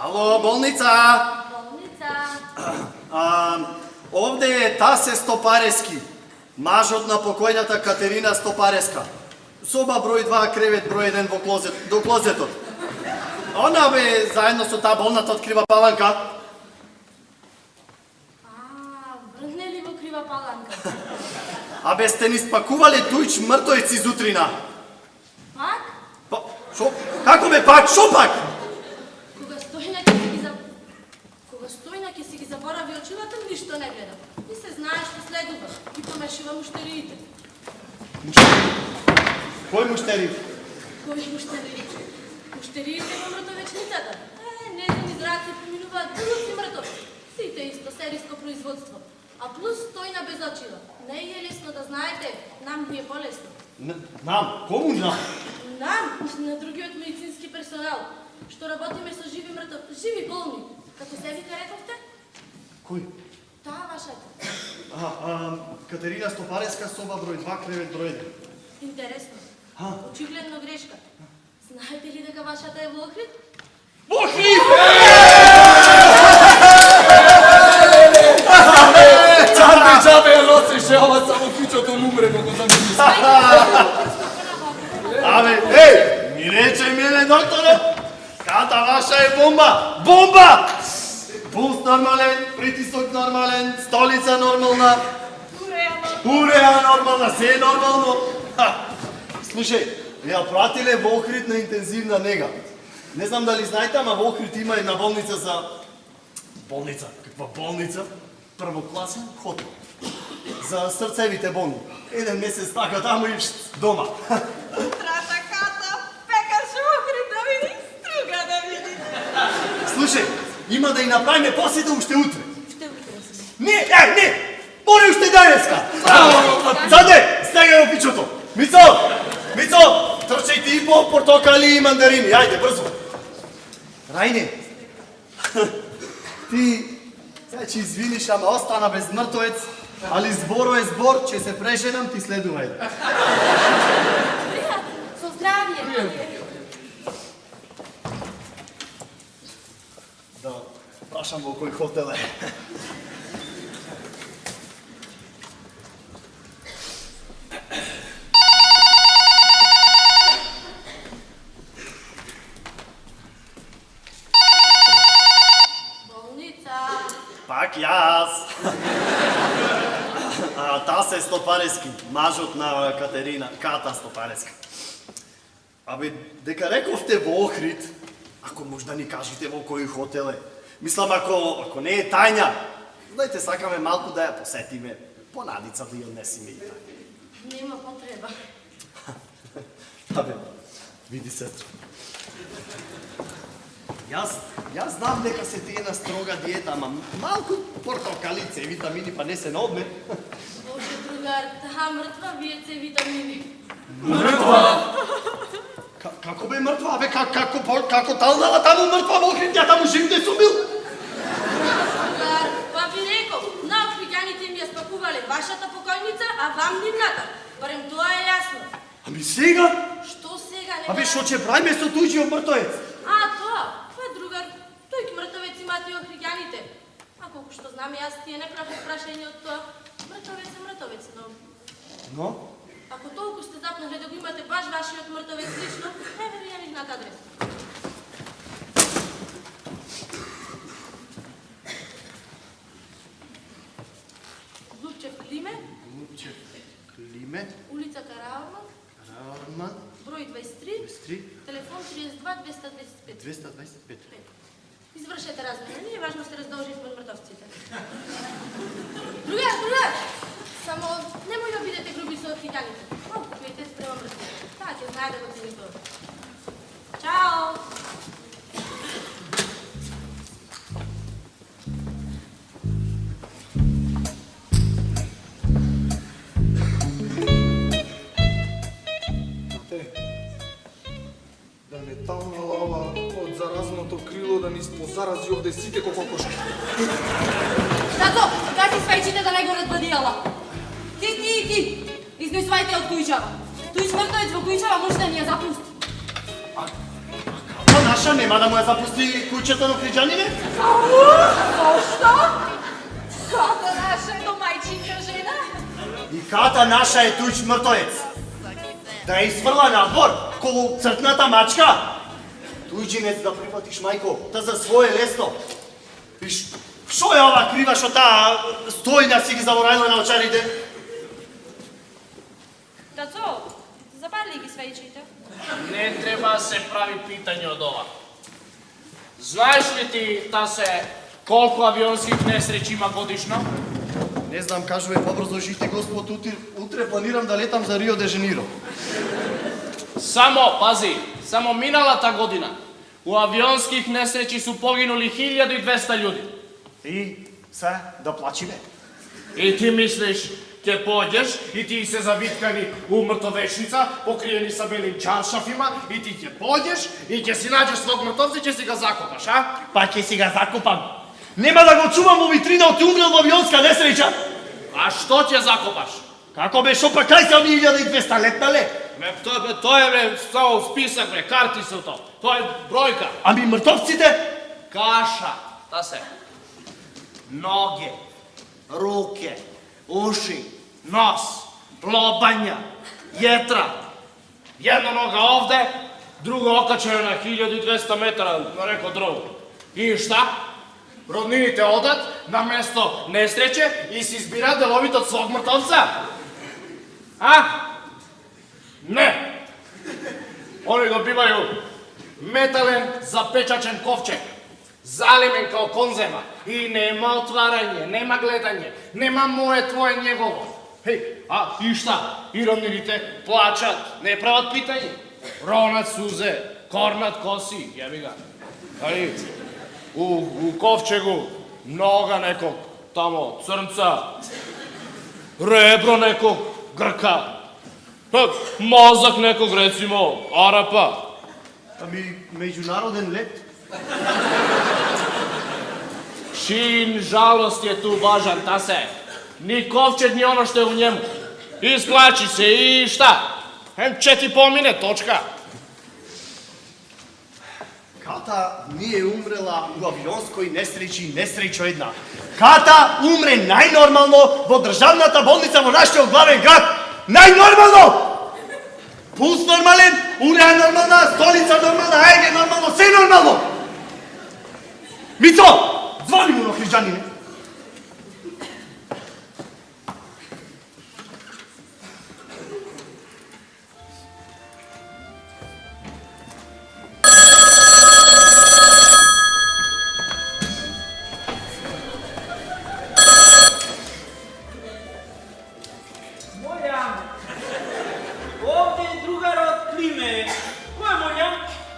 Ало, болница! Болница. Овде е Тасе Стопарески, мажот на покојната Катерина Стопареска. Соба број 2, кревет број 1 до клозетот. Она бе заедно со таа болната од Крива Паланка. Бръдне ли во Крива Паланка? Абе сте ни спакувале тујч мртојци зутрина. Пак? Па, шо? Како ме пак? Шо пак? Кога стојна ќе си ги заборави очилата, ништо не гледа. И се знае што следува. И помешува муштериите. Кој муштери? Кои муштериите? Муштериите во мртовечницата. Незини зраци поминуваат други мртовци. Сите исто сериско производство. А плюс стојна без очила. Не е лесно да знаете, нам ни е полесно. Нам? Кому нам? Нам, на другиот медицински персонал, што работиме со живи болни. Како се вика рековте? Кој? Таа вашата. Катерина Стопареска, соба број 2, кревет број 1. Интересно. Очигледно грешка. Знаете ли дека вашата е во Охрид? Чабе ја носеше ова само фичото умрено го замисли. Абе, ми рече мене, докторе, ката ваша е бомба! Бомба! Пулс нормален, притисок нормален, столица нормална, уреа нормална, се е нормално. Слушај, ја пратиле во Охрид на интензивна нега. Не знам дали знаете, ама во Охрид има една болница за... Болница? Каква болница? Првокласен хотел. За срцевите болни. Еден месец така таму и дома. Утрата ката, пекар шо Охрид да види, струга да види. Слушај, има да и направиме посета уште утре. Ще утре сме. Не, не! Море уште денеска! Заде, стегај во пичото! Мицо! Мицо! Трчај ти и по портокали и мандарини. Ајде, брзо! Рајне! Ти, сега ќе извиниш, ама остана без мртовец, али зборо е збор, ќе се прешенам, ти следувај. Со здравје. Да прашам во кој хотел е. Пак јас. Тасе Стопарески, мажот на Катерина, Ката Стопареска. Абе, дека рековте во Охрид, ако може да ни кажете во кој хотел е. Мислам, ако не е тајна, дајте сакаме малку да ја посетиме, понадица да ја однесиме и тај. Нема потреба. Абе, види сестра. Јас знам дека се тие на строга диета, ама малку портокалице и витамини па не се на одме. Боже, другар, таа мртва вие се витамини. Како бе мртва? Абе, како талнала таму мртва во Охрид, ја таму жив не сум бил? Другар, па ви реков, на охриѓаните им ја спакувале вашата покојница, а вам нивната. Барем тоа е јасно. Ами сега? Што сега не... Абе, шо ќе правиме со тујчиот мртоец? Тоа, другар, тој мртовец имаат и охриѓаните. А колку што знам, јас тие не правам прашање од тоа. Мртовец е мртовец, но... Ако толку сте запнале да го имате баш вашиот мртовец лично, еве ви ја нивната адреса. Лупчев Климе, улица Караорман, број 23, телефон 32 225. Извршете размена, не е важно се раздолживме од мртовците. Другар, само немој да бидете груби со охриѓаните. Малку пиете спрема мртвите. Ajde dok si mi to. Ćao! Да не тамнала ова од заразното крило да ни спозарази овде сите како кокошки. Тато, гаси свејчите да не го разбадијала. Ти! Изнесвајте од кујчава. Тој смртовец во кујчава може да ни ја запусти. Ката наша нема да му ја запусти куќето на Криджанине? Зошто? Ката наша е домајчинка жена. И ката наша е туј мртовец. Да ја изфрла надвор, колу цртната мачка. Туј джинец да прифатиш, мајко, та за свое лесно. Виш, шо е ова крива шо таа стојна си ги заборавила на очарите? Тацо, запали ги свејчите. Не треба да се прави питање од ова. Знаеш ли ти, Тасе, колку авионских несреќи има годишно? Не знам, кажува побрзо жити Господ, утре планирам да летам за Рио де Жаниро. Само миналата година у авионских несреќи су погинули 1200 људи. И се, да плачиме. И ти мислиш, ќе поđеш и ти се завиткани у мртовешница, покриени са белим чаршафима, и ти ќе поđеш и ќе си наđеш свог мртовца и ќе си ga закопаш, а? Па ќе си ga закопам. Нема да го чувам во витрина ти умрел во авионска несреќа. А што ќе закопаш? Како бе, шо па кај се 1200 летна ле? Тоа е само списак, бе, карти се тоа. Тоа е бројка. Ами мртовците? Каша, Тасе. Ноге, руке, уши, Нос, лобања, јетра. Една нога овде, друга окачена на 1200 метра на неко друго. И шта? Роднините одат на место несреće и си избираат деловите од свог мртовца. А? Не. Они добивају метален запечачен ковчег, залемен као конзема. И нема отварање, нема гледање, нема моје, твое, негово. Хеј, а и шта? И роднините плачат, не прават питање. Ронат сузе, корнат коси, јеби га. Али, у ковчегу нога неког, тамо, црнца, ребро неког, Грка, мозак неког, рецимо, Арапа. Ами, меѓународен лет? Чин жалост е ту важан, Тасе. Ни ковчег, ни оно што е у njemu. Isplači se i šta? Če ti pomine, točka. Ката не е умрела у авионској несреќи, несреќа една. Ката умре најнормално во државната болница во нашиот главен град. Најнормално! Пулс нормален, уреа нормална, столица нормална, ајде нормално, се нормално! Мицо, звони му на Хриджанине.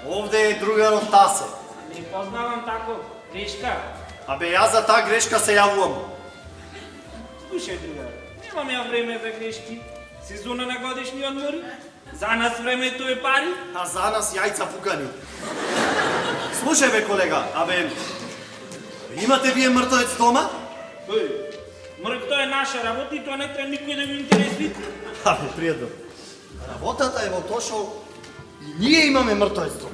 Овде е другарот Тасе. Не познавам тако грешка. Абе, јас за таа грешка се јавувам. Слушај, другар, немам ја време за грешки. Сезона на годишни одмори. За нас времето е пари. А за нас јајца пукани. Слушај бе, колега, абе, имате вие мртовец дома? Мртво е наша работа и тоа не треба никој да го интересува. Абе, пријатно. Работата е во тоа што и ние имаме мртовец дома.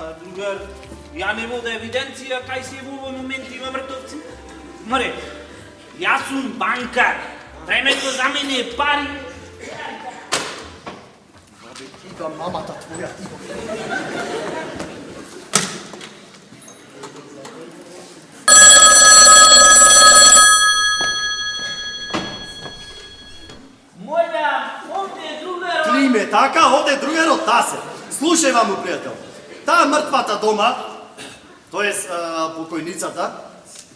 А, другар, ја не вода евиденција кај се во овој момент има мртовци. Море, јас сум банкар. Времето за мене е пари. Абе, тига мамата твоја, тига. Овде е другарот. Триме, така, овде е другарот Тасе. Слушај вам, пријател. Таа мртвата дома, тоест покојницата,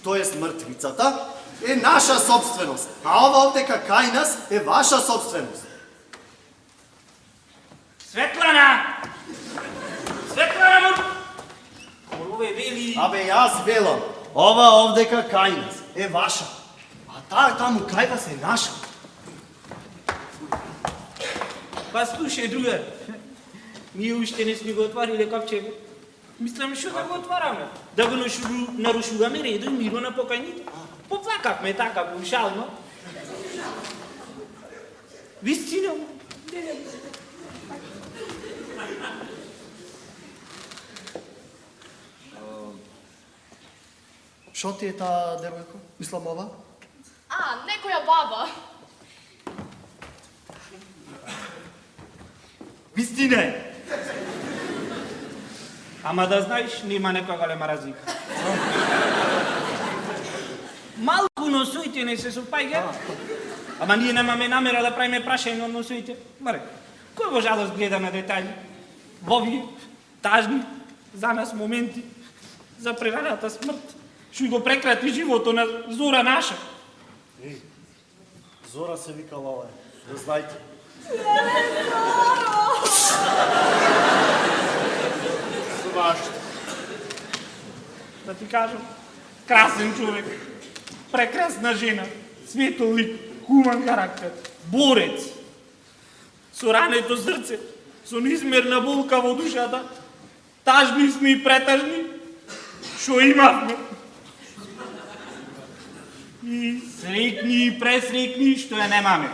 тоест мртвицата, е наша собственост. А ова овдека кај нас е ваша собственост. Светлана! Светлана, Морове вели... Абе, јас велам, ова овдека кај нас е ваша, а таа таму кај вас е наша. Па слушай, другар, ние уште не сме го отвариле капчево. Мислам, што да го отвараме. Да го нарушуваме редо и миро на покајните. Поплакавме така, шално. Вистина. Шо ти е таа девојко? Мислам ова? А, некоја баба. Вистина е. Ама да знаеш, нема некоја голема разлика. Малку носоите не се сопаѓа. Ама ние немаме намера да правиме прашање од носоите. Маре, кој во жалост гледа на детали? Во овие тажни за нас моменти за прераната смрт, што го прекрати живото на Зора наша. Еј, Зора се викала ова, да знаете. Свашто. Да ти кажам, красен човек, прекрасна жена, светол лик, хуман карактер, борец, со рането срце, со неизмерна болка во душата, тажни сме и претажни, шо имавме. И срекни и пресрекни, што ја немаме.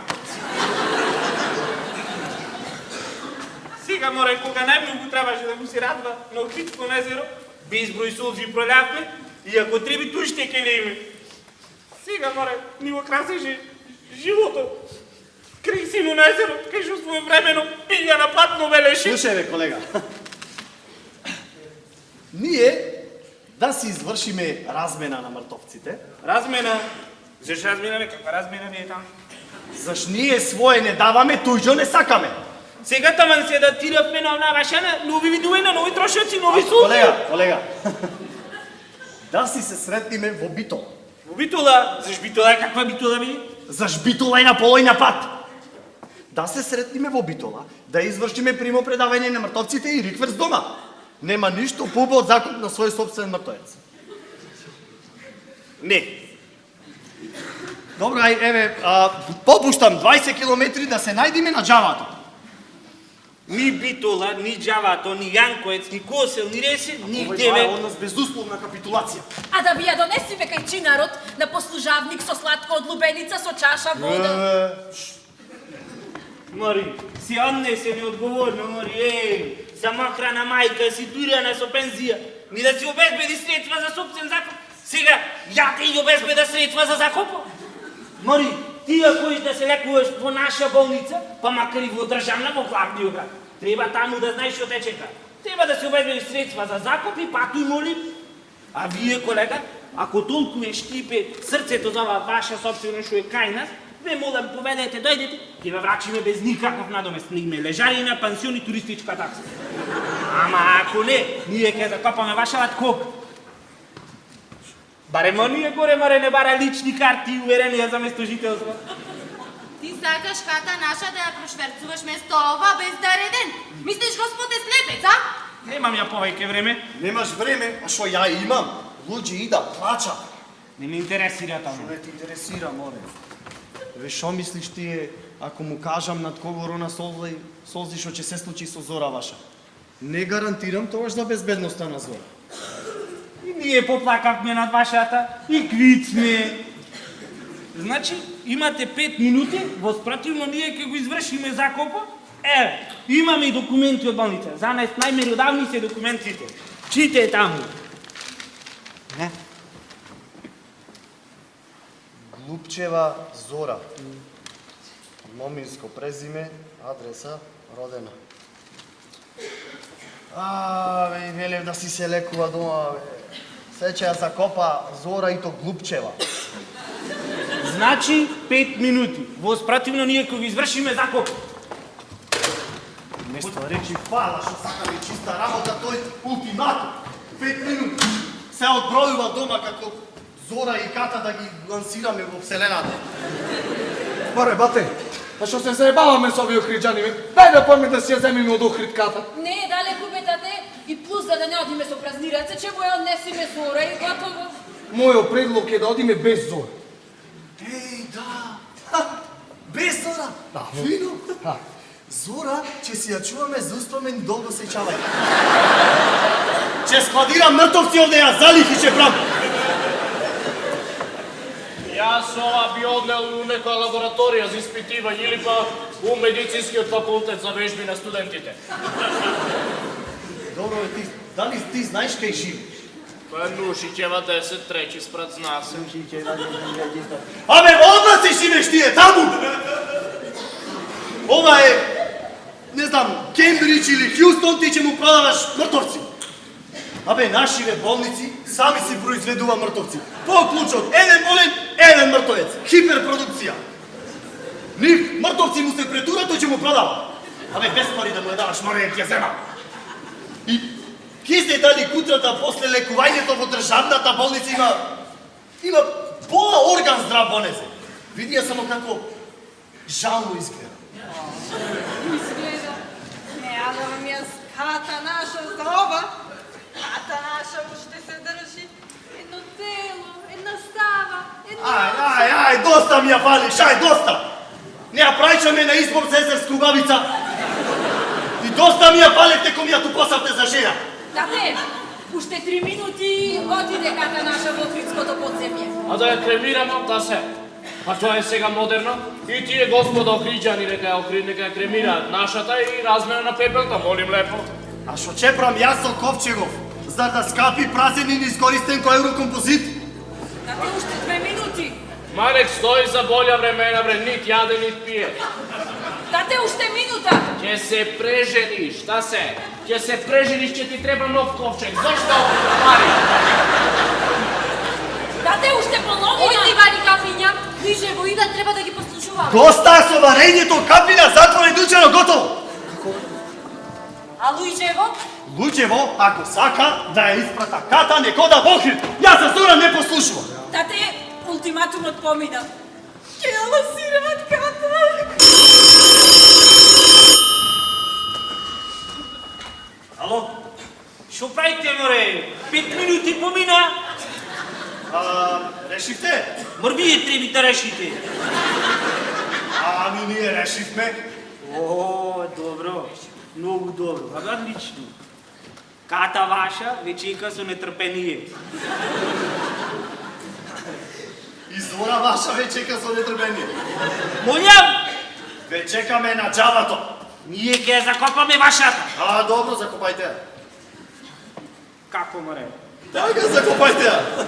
Сега, море, кога најмногу требаше да му се радва на Охридско езеро, безброј солзи пролявме и ако треби туј ще ке не име. Сега, море, ни го красеше живото крај сино на езеро, кај што своевремено пиња на платно велеше. Слушај бе, колега. Ние да си извршиме размена на мртовците. Размена? Заш размена, бе? Каква размена ви е там? Заш ние свое не даваме, туѓо не сакаме. Сега таман се датиравме на вашана, нови видове, на нови трошоци, нови солзи. Колега. Да си се сретниме во Битола. Во Битола? Заш Битола? Каква Битола би? Заш Битола е на полојна пат. Да се сретниме во Битола, да извршиме примопредавање на мртовците и рикверс дома. Нема ништо пуба од закуп на свој собствен мртовец. Не. Добро, ај, еве, попуштам 20 километри да се најдиме на џавато. Ни Битола, ни Џавато, ни Јанкоец, ни Косел, ни Ресе, Овој нигде тоа е бе. од нас безусловна капитулација. А да ви ја донесиме кај чинарот на послужавник со сладко од лубеница со чаша вода. Мори, си однесе неодговорно, Мори, самохрана мајка, ситуирана со пензија, ни да си обезбеди средства за собствен закуп. Сега, ја те и обезбеда средства за закупот. Мори, ти ако да се лекуваш во наша болница, па макар и во државна, во главниот град, треба таму да знаеш што те чека. Треба да се обезбедиш средства за закуп и патуј молим. А вие, колега, ако толку е штипе срцето за ова ваша собствено што е кај нас, ве молам, поведете, дојдете, ќе ве врачиме без никаков надомест на име лежарина, пансион и туристичка такса. Ама ако не, ние ќе закопаме вашата кока. Барем оние горе, море, не бара лични карти и уверенија за местожителство. Ти сакаш ката наша да ја прошверцуваш место ова без да реден? Мислиш Господ е слепец, а? Немам ја повеќе време. Немаш време, а што ја имам? Луѓе и да плача. Не ме интересира Што тоа. не ти интересира, море? Ве, шо мислиш ти ако му кажам над кого рона солзи што ќе се случи со Зора ваша? Не гарантирам тогаш за безбедноста на Зора. И ние поплакавме над вашата и квицме. Значи, имате 5 минути, воспротивно ние ќе го извршиме закопот. Имаме и документи од болница. За нас најмеродавни се документите. Чите таму. Глупчева Зора. Моминско презиме, адреса, родена. Бе, велев да си се лекува дома, бе. Сече ја закопа Зора и то Глупчева. Значи 5 минути. Воспротивно ние ќе го извршиме закопот. Место речи фала, што сакаме чиста работа, тој ултиматум. 5 минути. Се одбројува дома како Зора и Ката да ги лансираме во Вселената. Маре, бате, А што се заебаваме со овие охриджани? Дај да пойме да си ја земиме од охритката. Не е далеку бе, тате, и плюс за да не одиме со празни раце, че му ја однесиме Зора и готово. Мојот предлог е да одиме без Зора. Ей, да. Без Зора. Да. Фино. Ха. Зора, че си ја чуваме за успомен и долго се чавај. Че складирам мртовци овде ја залих и че брам. Јас ова би однел у некоја лабораторија за испитивање или па у медицинскиот факултет за вежби на студентите. Добро, ти, дали ти знаеш кај живееш? Па Нушичева 10 треći спрат зна се. Абе, одна си живееш тие, таму! Ова е, не знам, Кембридж или Хјустон, ти ќе му продаваш мртовци. Абе, нашиве болници сами си произведува мртовци. По клучот, еден болен, еден мртовец. Хиперпродукција. Нив мртовци му се претура, тој ќе му продава. Абе, без пари да му ја даваш, море ќе зема. И ки се дали кутрата после лекувањето во државната болница има пола орган здрав во незе. Види ја само како жално изгледа. Изгледа. Не, јадам јас ката наша за ова. Ката наша уште се држи. Едно тело, една става, Ај, доста ми ја фалиш, ај, доста! Не ја прајчаме на избор за езерска убавица. И доста ми ја фалевте кој ми ја ту посавте за жена. Тате, уште 3 минути отиде ката наша во Охридското подземје. А да ја кремираме, да се. А тоа е сега модерно. И тие господа охриđани нека ја кремираат нашата и размена на пепелта, молим лепо. А шо чепрам јас со Ковчегов, за да скапи празен и неискористен кој еврокомпозит? Тате, уште 2 минути. Манек стои за болја времена, бре, нит јаде, нит пие. Тате, уште минута. Ќе се прежениш, šta се? Ќе се прежениш, ќе ти треба нов ковчег. Зошто? Пари. Тате, уште половина. Ојди, вади кафиња, Лижево и да треба да ги послушуваме. Доста со варењето, капина, затвори дучено, готово! А Лујчево? Луѓево, ако сака да ја испрата ката, неко да бохри. Јас за Зора не послушувам. Тате, ултиматумот помина. Ќе ја ласираат ката. Ало? Шо правите, море? 5 минути помина. Решивте? Мор вие треби да решите. Ами ние решивме. О, добро. Многу добро. Абе, одлично. Ката ваша ве чека со нетрпение. И Зора ваша ве чека со нетрпение. Молјам, Ве чекаме на џабато. ние ќе ја закопаме вашата. А, добро, закопајте ја. Како, море? Така, закопајте ја.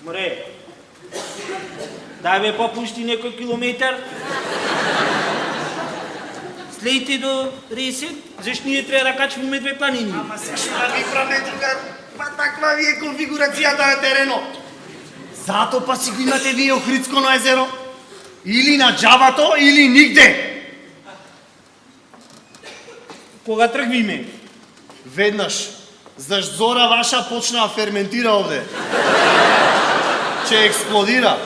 Море, дај бе попушти некој километар. Следите до Ресет, зашто ние треба да качваме 2 планини. Ама зашто да ви праве другар? Па таква ви е конфигурацијата на теренот. Зато па си го имате вие Охридско на езеро. Или на џабато, или нигде. Кога тргвиме? Веднаш, зашто Зора ваша почна да ферментира овде. Че експлодира.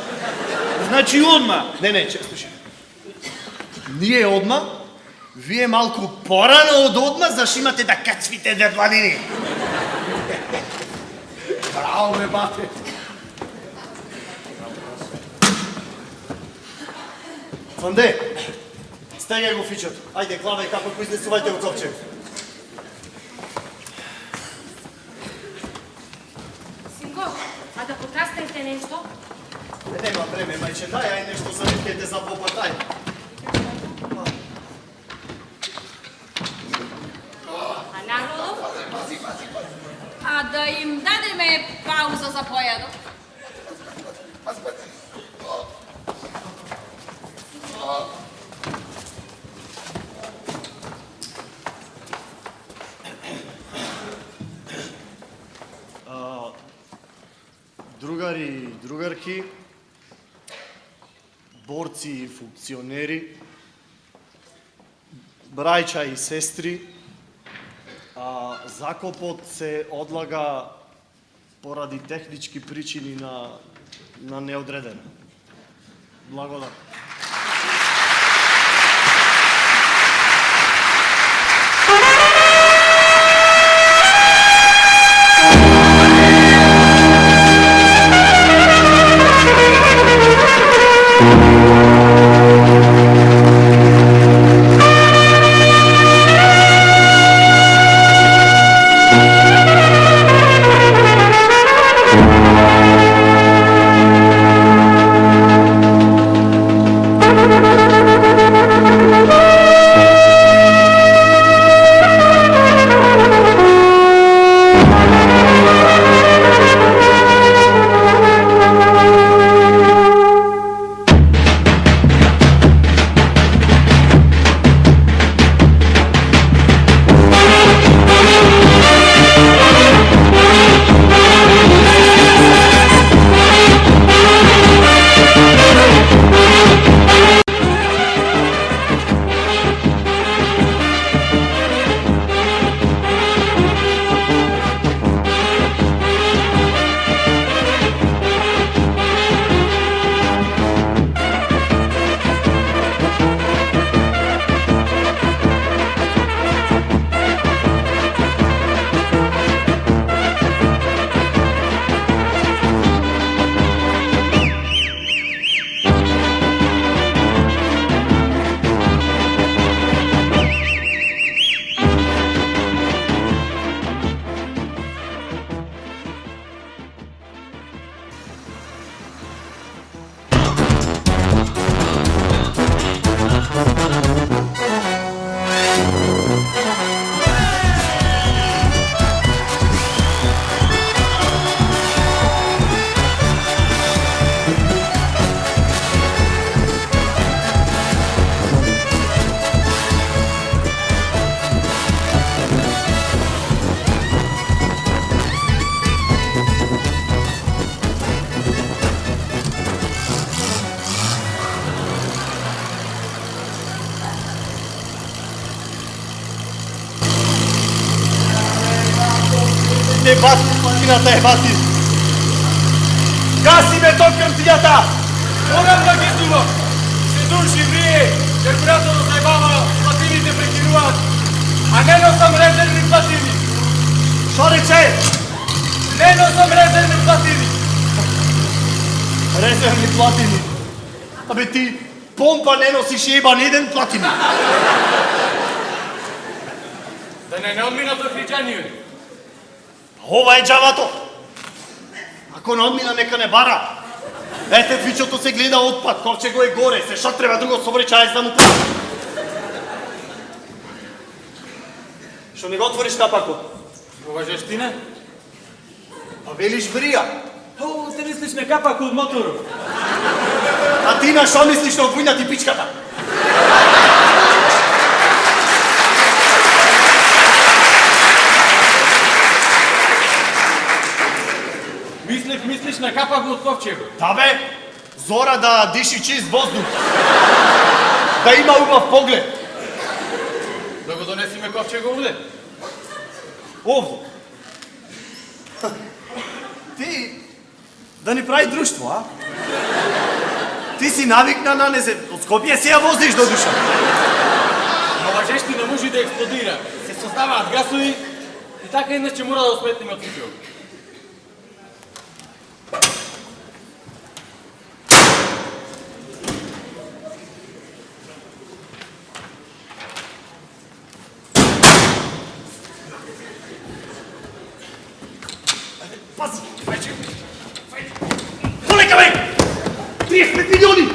Значи одма. Не, слушай. Ние одма, вие малку порано од одма, зашто имате да качвите 2 планини. Браво, ме бате. Фанде, стегај го фичот. Ајде, клавај како произнесувајте го ковчег. Синко, а да потрастајте нешто? Нема време, мајче, дај ај нешто за викете за попатај. А народот? А да им дадеме пауза за појадок. Другари и другарки, борци и функционери, брајча и сестри, закопот се одлага поради технички причини на неодредено. Благодарам. Не бати, платината е бати! Гаси ме то къртията! Морам да ги думам! Се души вие, jer приятелно заебава, платините прекинуват, а не носам резервни платини! Шо рече? Не носам резервни платини! Резервни платини. Абе ти помпа не носиш еба ни еден платини. Да не отминат афричани. Ова е джавато. Ако не одмина, нека не бара. Ете, фичото се гледа отпад, ковче го е горе, се шо треба друго собречаец да му прави. Шо не го отвориш капако? Уважещина? А велиш брија. О, те мислиш на капако од мотору. А ти на шо мислиш на отвојна ти пичката? Мислиш на капако од ковчего. Да бе, Зора да диши чист воздух. Да има убав поглед. Да го донесиме ковчего овде. Овде. Ти да ни прави друштво, а? Ти си навикна на незе. Од Скопје си ја возиш до душа. Уважещина може да експлодира. Се создаваат гасови и така иначе мора да осметнеме од ковчего. Пази! Полека, бе! 35 милиони!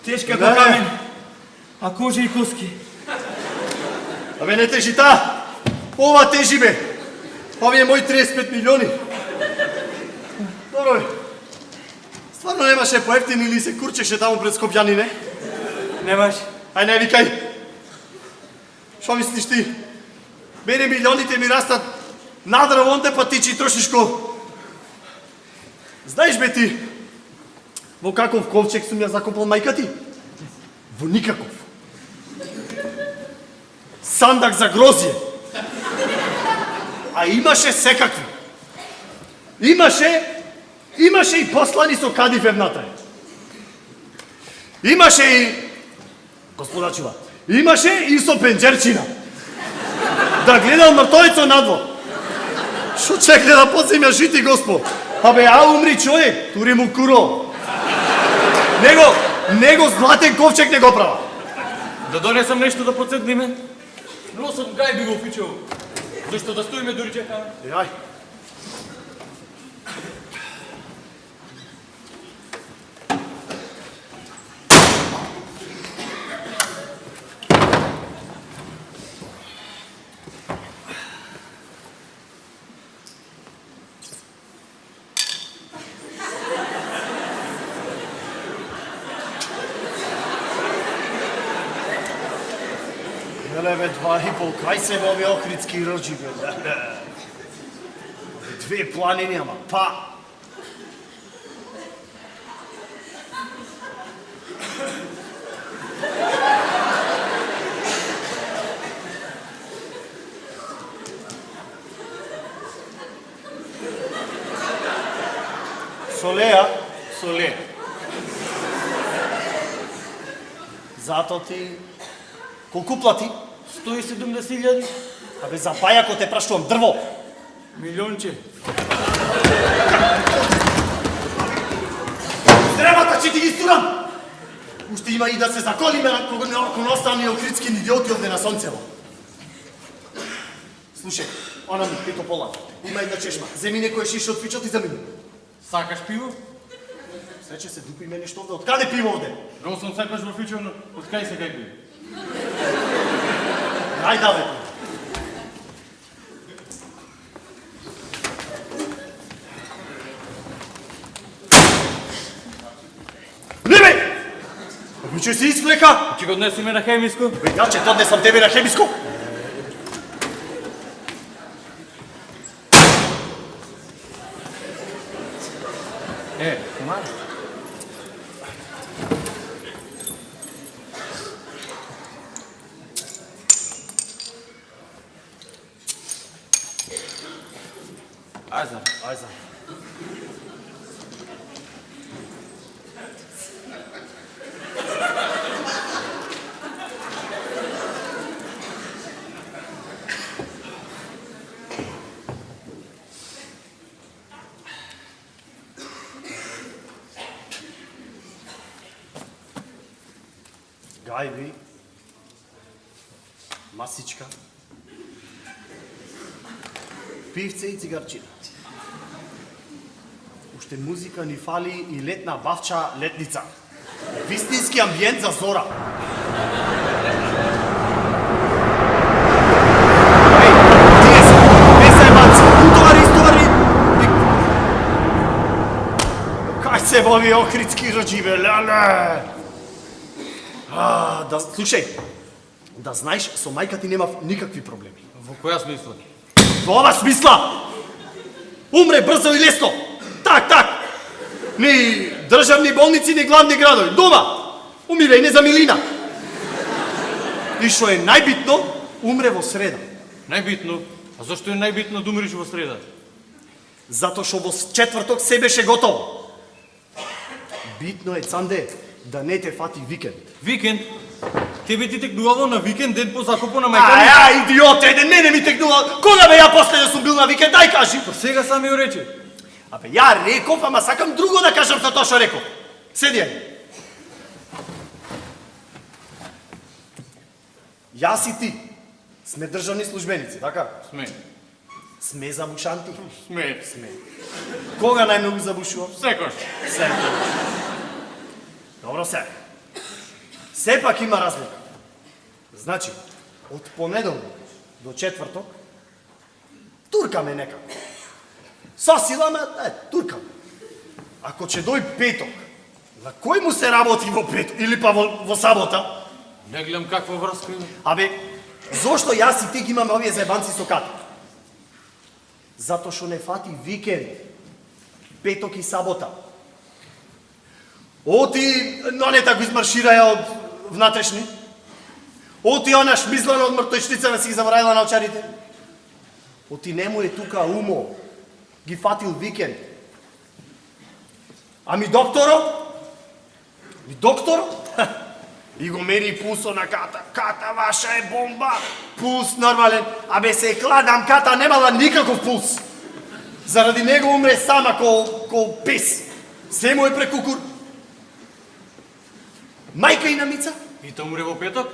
Тешка како камен, а кожа и коски. Абе не тежи та! Ова тежи бе! Овие мои 35 милиони. Добро бе. Стварно немаше поевтин или се курчеше таму пред Скопјани, не? Немаш. Ај не викај. Шо мислиш ти? Мене милионите ми растат надрав онде, па ти чи трошиш ко... Знаеш бе ти, во каков ковчег сум ја закопал мајка ти? Во никаков. сандак за грозие. А имаше секакви. Имаше и послани со кадифе внатре. Имаше и, господа чува, имаше и со пенџерчина. Да гледал мртовица надвор. Шо чекне да подземја жити, госпо? Абе, умри човек, тури му куро. Него златен ковчег не го права. Да донесам нешто да подседниме? Носам гај би го офичал. Зашто да стоиме дури чекаме? Јај. Еле бе, 2,5, кај се во овие охридски рđи, бе? Две планини, ама па. Солеја. Зато ти... Колку плати? 170.000. Абе, за пајако те прашувам, дрво. Милионче. Древата ќе ти ги стурам! Уште има и да се заколиме кон останни охридски идиоти овде на сонцево. Слушај, она ми пето пола. Има една чешма. Земи некој шише од фичот и за мене. Сакаш пиво? Се ќе се дупиме нешто овде. Од каде пиво овде? Росам сакаш во фичот, но од кај се кај пиво? Ајде, бе. Не бе! Че се исклека? Ќе го однесеме на хемиско? Бе, ја ќе те однесам тебе на хемиско. Комар. Ајза. Гајби, масичка, пивце и цигарчина. Уште музика ни фали и летна бавча летница. Вистински амбиент за зора. Еј, тие се, не се баци, утовари. Кај се во овие охридски рđи, бе, леле. Слушај, да знаеш, со мајка ти немав никакви проблеми. Во која смисла? Во ова смисла! Умре брзо и лесно! Так! Ни државни болници, ни главни градови. Дома! Умире и не за милина. И што е најбитно, умре во среда. Најбитно? А зашто е најбитно да умреш во среда? Затоа што во четврток се беше готово. Битно е, Цанде, да не те фати викенд. Викенд? Тебе ти текнувало на викенд ден по закупо на мајка ми? Ај, идиот, еден мене ми текнувало. Кога бе ја после да сум бил на викенд, дај кажи. Па сега сами го рече. Абе, ја реков, ама сакам друго да кажам за тоа што реков. Седи ја. Јас и ти сме државни службеници, така? Сме забушанти? Сме. Кога најмногу забушувам? Секош. Добро се. Сепак има разлика. Значи, од понеделник до четврток туркаме некако. Со сила, туркаме. Ако ќе дој петок, на кој му се работи во петок или па во сабота? Не гледам каква врска има. Абе, зошто јас и ти ги имаме овие заебанци со Кати? Затоа што не фати викенд, петок и сабота. Оти, нонета го измаршираја од внатрешни. Оти она шмислана од мртвечница да си ги заборавила на очарите. Оти не му е тука умо. Ги фатил викенд. Ами докторо? И доктор? И го мери пулсо на Ката. Ката ваша е бомба. Пулс нормален. Абе се кладам, Ката немала никаков пулс. Заради него умре сама ко пес. Се му е прекукур. Мајка и на Мица? И тоа умре во петок?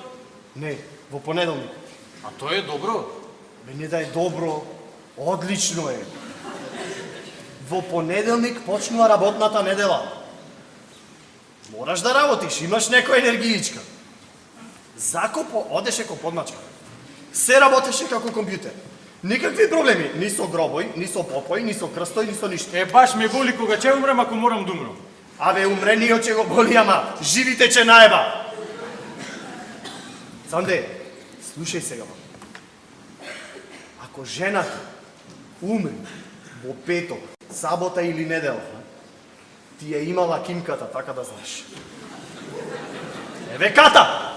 Не, во понеделник. А тоа е добро. Бе не да е добро, одлично е. Во понеделник почнува работната недела. Мораш да работиш, имаш некоја енергиичка. Закопо одеше ко подмачка. Се работеше како компјутер. Никакви проблеми, ни со гробој, ни со попој, ни со крстој, ни со ништо. Е, баш ме боли кога ќе умрем ако морам да умрам. Абе, умрениот ќе го боли, ама живите ќе наеба. Санде, слушај сега. Ако жената умре во петок, сабота или недела, ти е имала кимката, така да знаеш. Еве Ката!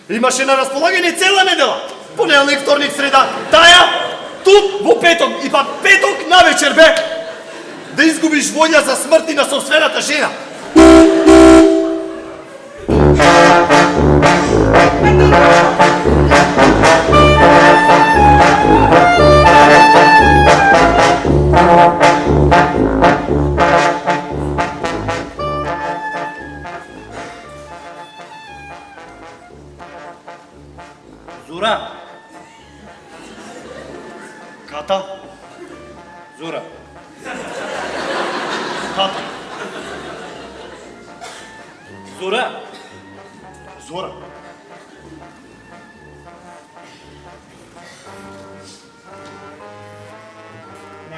Имаше на располагање цела недела. Понеделник, вторник, среда. Таја, тут во петок, и па петок навечер бе. Да изгубиш волја за смрти на собствената жена. Зура, Ката, Зура, Ката, Зура, Зора.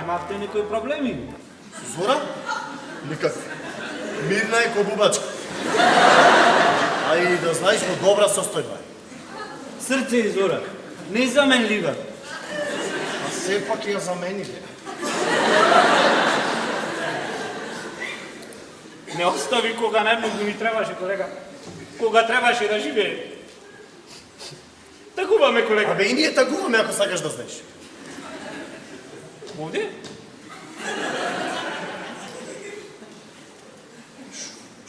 немавте никои проблеми? Зора? Никак. Мирна е ко бубачка. А и да знаеш во добра состојба. Срце и Зура, незаменлива. А сепак ја замениле. Не остави кога најмногу ни требаше, колега. Кога требаше да живее. Тагуваме, колега. Абе и ние тагуваме ако сакаш да знаеш. Овде?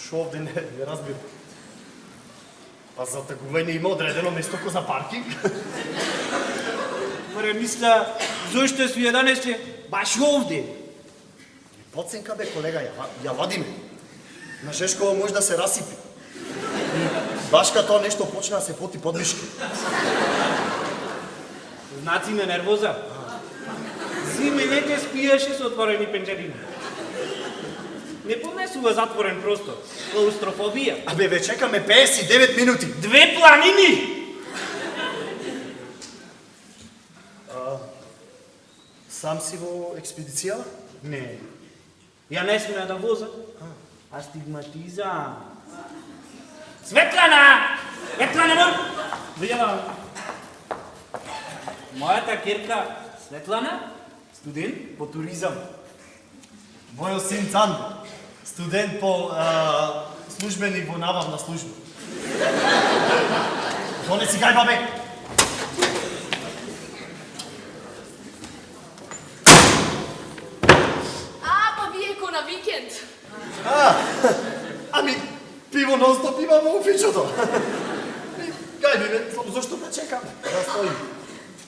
Шо овде не разбирам. Па за тагување има одредено место ко за паркинг. Море мисля, зошто си ја донесе баш овде? Подценка бе колега, ја вадиме. На Шешкова може да се расипи. Баш кога тоа нешто почна да се поти подмишки. Знаци на нервоза. Зиме не те спиеше со отворени пенџерини. Не понесува затворен простор. Клаустрофобија. Абе ве чекаме 59 минути. 2 планини! Сам си во експедиција? Не. Ја не смеа да воза. Астигматизам. Светлана! Светлана, мор! Видела. Мојата керка Светлана, студент по туризам. Мојот син Цан, студент по службеник во набавна служба. Донеси гај, бабе! Па вие ко на викенд. Ами, пиво нон-стоп има во офичото. Гај би, зашто да чекам? Да стоим.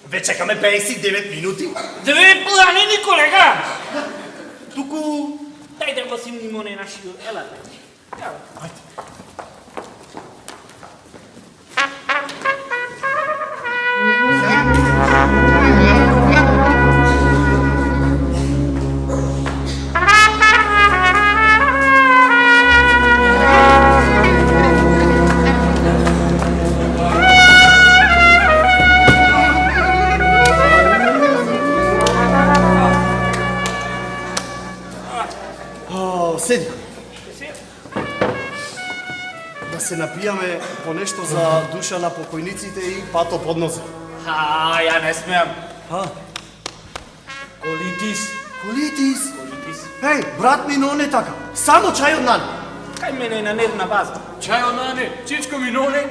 Ве чекаме 59 минути. 2 планини, колега! Туку, дај да го симнимо на нашиот елате. Ајде. Седи. Да се напијаме по нешто за душа на покојниците и пато под нозе. Ја не смеам. А? Колитис. Колитис? Колитис. Еј, брат ми, но не така. Само чај од нане. Кај мене е на нервна база. Чај од нане, чичко ми ноне.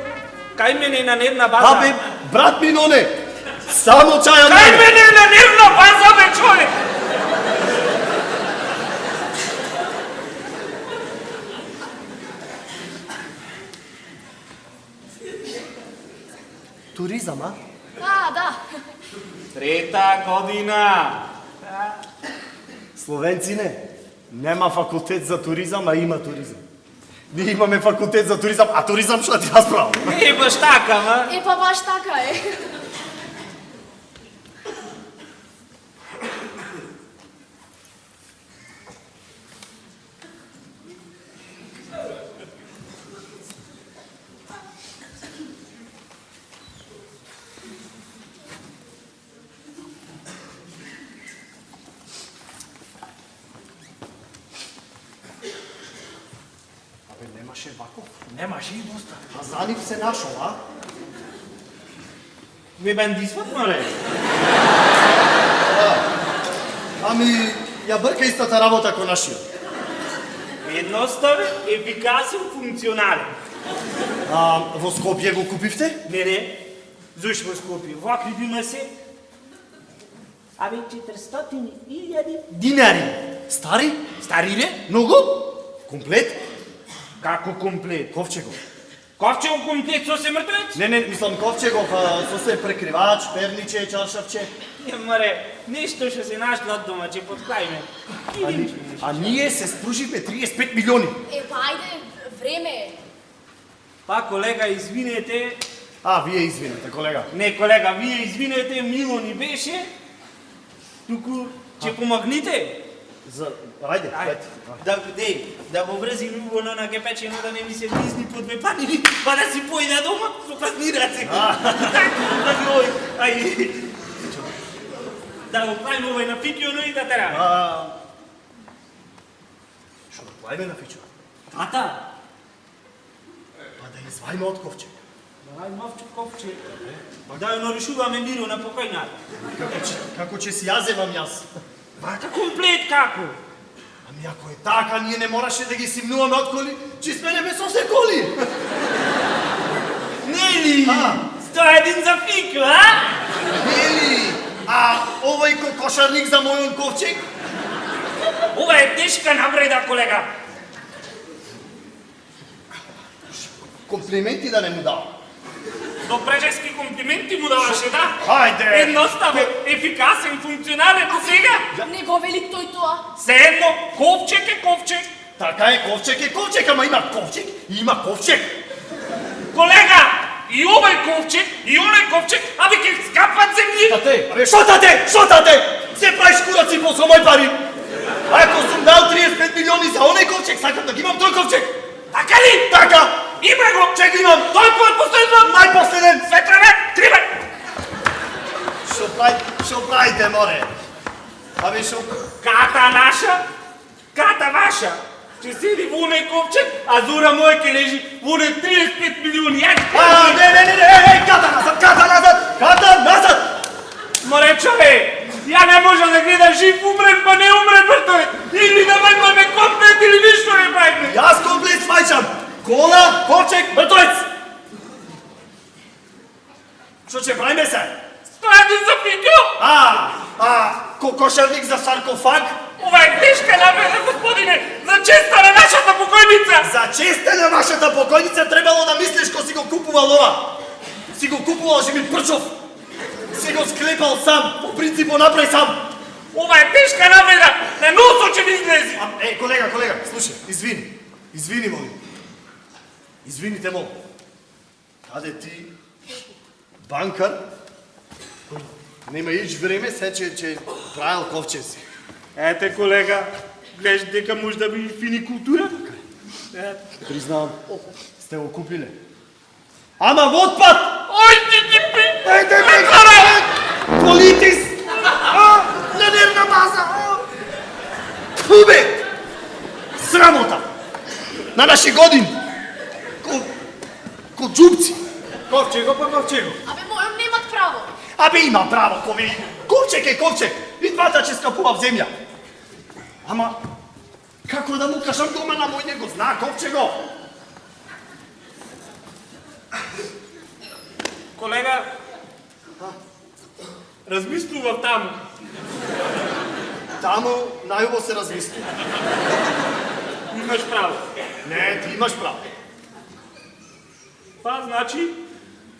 Кај мене на нервна база. Абе, брат ми, но не. Само чаја Кај мене на нервна база, бе, човек! Туризам, а? Да. Трета година. Словенци не. Нема факултет за туризам, а има туризам. Ние имаме факултет за туризам, а туризам што ти расправам? Не баш така, ма. Па баш така е. Немаше вако. Немаше и доста. А за нив се нашол, а? Ве бандисват, море. Ами, ја брка истата работа ко нашиот. Едноставен, ефикасен, функционален. А во Скопје го купивте? Не. Зошто во Скопје? Вакви биме се. Абе, 400.000 Динари. Стари? стари ли? Многу? Комплет? Како комплет? Ковчегов. Ковче го комплет со се мртвец? Не, мислам ковчегов, со се прекривач, перниче, чаршавче. Море, нешто што се нашло од дома, че подкајме. А ние се спруживме 35 милиони. Па ајде, време е. Па, колега, извинете. А, вие извинете, колега. Не, колега, вие извинете, мило ни беше. Туку, че помогните. Ајде, Да го врзи любовно на кепечено, да не ми се близни по две панини, па да си појде дома со празни раце. Ај, да го правим овој на фикионо и да тера. Шо да плајме на фичо? Тата, Па да извајме од ковчег. ај мавче ковче. Да ја нарушуваме миро на покојната. Како че си ја земам јас. Вака комплет како? Ами ако е така, ние не мораше да ги симнуваме од коли, че сменеме со се коли. Нели? 101 за фико, а? Нели? А овој кокошарник за мојон ковчег? Ова е тешка навреда, колега. Комплименти да не му давам. До прежески комплименти му даваше, да? Ајде! Едноставен, ефикасен, функционален, сега. Не го вели тој тоа. Се едно, ковчег е ковчег. Така е ковчег, ама има ковчег и има ковчег. Колега, и овој ковчег, и оној ковчег, абе ке скапат земји. Тате, абе шо тате? Се правиш кураци по со мој пари. Ако сум дал 35 милиони за оној ковчег, сакам да ги имам тој ковчег. Така ли? Така! Има го! Че ги имам! Тој последен! Најпоследен! Светране, триве! Шо правите, море? Абе шо... Ката наша, ката ваша. Че седи во оној ковчег, а Зора моја ке лежи во оној 35 милиони. Не, ката назад! Море човек, ја не можам да гледам жив умрен, па не умрен мртвец. Или да вајмаме комплет, или ништо не правиме. Јас комплет свајчам! Кола, ковчег, мртвец! Што ќе правиме се? 101 за фико! Кокошарник за саркофаг? Ова е тешка навреда, господине, за честа на нашата покојница! За честа на вашата покојница требало да мислиш ко си го купувал ова. Си го купувал Жимин Прчов. Си го склепал сам, по принципо направи сам. Ова е тешка навреда, на носо ќе ви излези! Колега, слушай, извини, молим. Извините, молим. Каде ти, банкар, кој нема ич време, се че правил ковче си. Ете, колега, гледаш дека може да би финикултура? Признавам, сте го купиле. Ама во отпад! Ој, ти пи! Ете, колитис! На нервна база! Фубе! Срамота! На наши години! Ко джубци! Ковчего па ковчего. Абе, мојом немат право. Абе има право, кови! Ковчег е ковчег! И двата ќе скапував земја. Ама, како да му кажам дома на мој него зна ковчего? Колега, размислував таму. Таму најубо се размисли. Имаш право. Не, ти имаш право. Па, значи,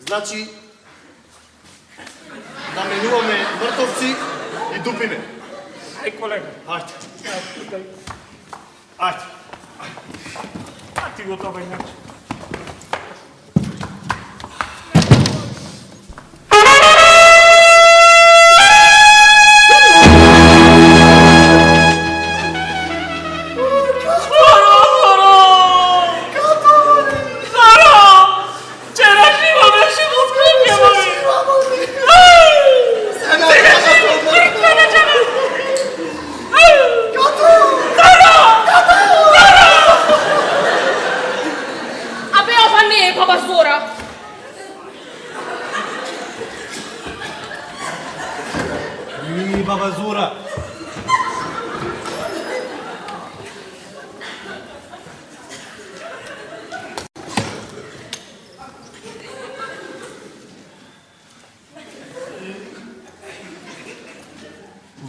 Значи, наменуваме мртовци и дупиме. ај колега, Ајде, тука, ајде. а ти го тоа иначе. Абе, ова не е баба Зора. И баба Зора.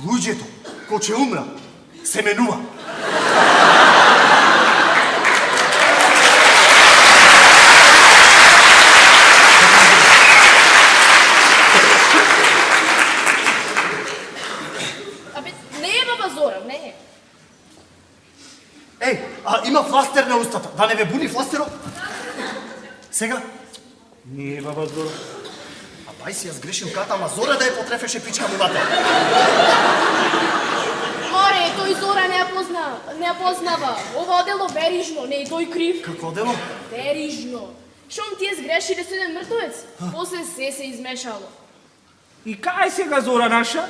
Луѓето, кој ќе умра, се менува. Абе, не е баба Зора, не е. Еј, а има фластер на устата. Да не ве буни фластерот? Сега? Не, баба Зора. А бај си, јас грешим ката, ама Зора да ја потрефеше пичка му мате. Море, тој Зора не ја познава. Ова дело верижно, не е тој крив. Какво дело? Верижно. Шом ти е сгреши да седен мртвец? После се измешало. И кај сега Зора наша?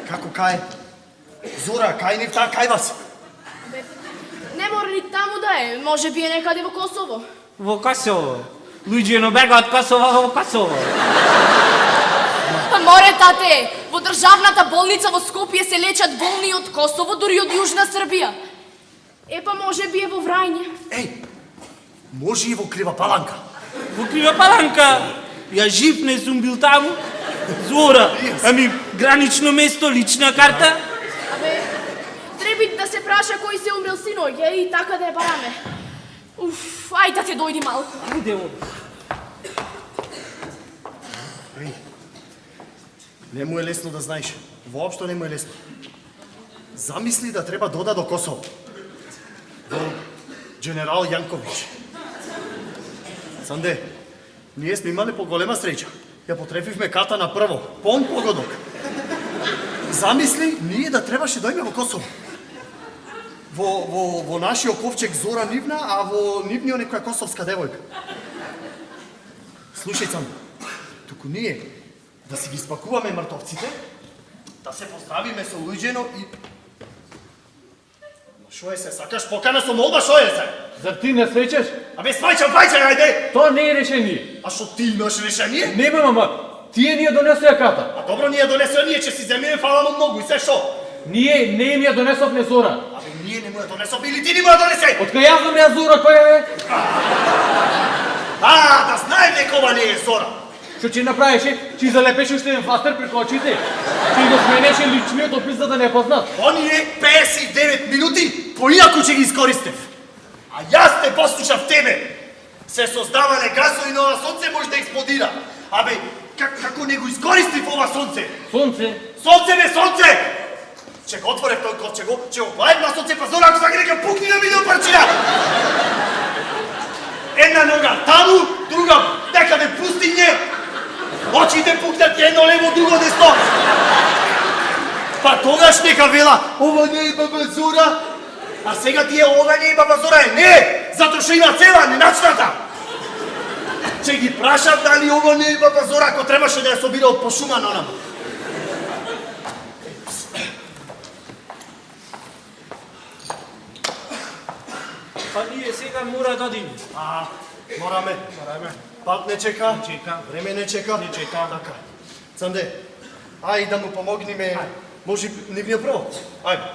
Како кај? Зора, кај ни таа кај вас? Бе, не мора ни таму да е, може би е некаде во Косово. Во Косово. Луѓе бега од Косово во Косово. Па море, тате, во државната болница во Скопје се лечат болни од Косово, дури од Јужна Србија. Па може би е во Врајне. Еј, може и во Крива Паланка. Во Крива Паланка. Ја жив не сум бил таму. Зора, ами гранично место, лична карта. Абе, треби да се праша кој се умрел синој, и така да ја бараме. Уф, ајде да те дојди малку. Ајде, Еј, не му е лесно да знаеш. Воопшто не му е лесно. Замисли да треба дода до Косово. До генерал Јанковиќ. Санде, ние сме имале поголема среќа. Ја потрефивме ката на прво, пон погодок. Замисли, ние да требаше дојме во Косово. Во нашиот ковчег Зора нивна, а во нивниот некоја косовска девојка. Слушај, Санде, туку ние да си ги спакуваме мртовците, да се поставиме со луѓено и... Шо е се, сакаш покана со молба, шо е се? Зар ти не свечеш? Абе, свајчам, ајде! Тоа не е решение. А шо ти имаш решение? Нема, мама. Тие ни ја донесоја ката. А добро, ние донесоа, ние ќе си земеме, фала му многу и се шо? Ние не им ја донесовме Зора. Абе, ние не му ја донесовме или ти не му ја донесе? Откај јас знам ја Зора која е? Да знаем дека ова не е Зора. Што ќе направеше? Ќе залепеше уште еден фластер преку очите. Ќе го сменеше личниот опис за да не познат. Оние 59 минути поинаку ќе ги искористев. А јас те послушав тебе. Се создавале газови на ова сонце може да експлодира. Абе, како не го искористив ова сонце? Сонце? Сонце, бе, сонце! Ќе го отворев тој ковчег, ќе го гледам на сонце, па Зора, ако са ги нека пукни на видео парчина! Една нога таму, друга некаде пустиње, очите пукнат едно лево, друго десно. Па тогаш нека вела, ова не е баба Зора, а сега тие ова не е баба Зора, не, затоа што има цела, неначната. Ќе ги прашам дали ова не е баба Зора, ако требаше да ја собира од пошума на нам. Па ние сега мора да одиме. Мораме. Пат не чека. Не чека. Време не чека. Не чека. Така. Санде, ај да му помогнеме. Може нивниот прво. Ајде.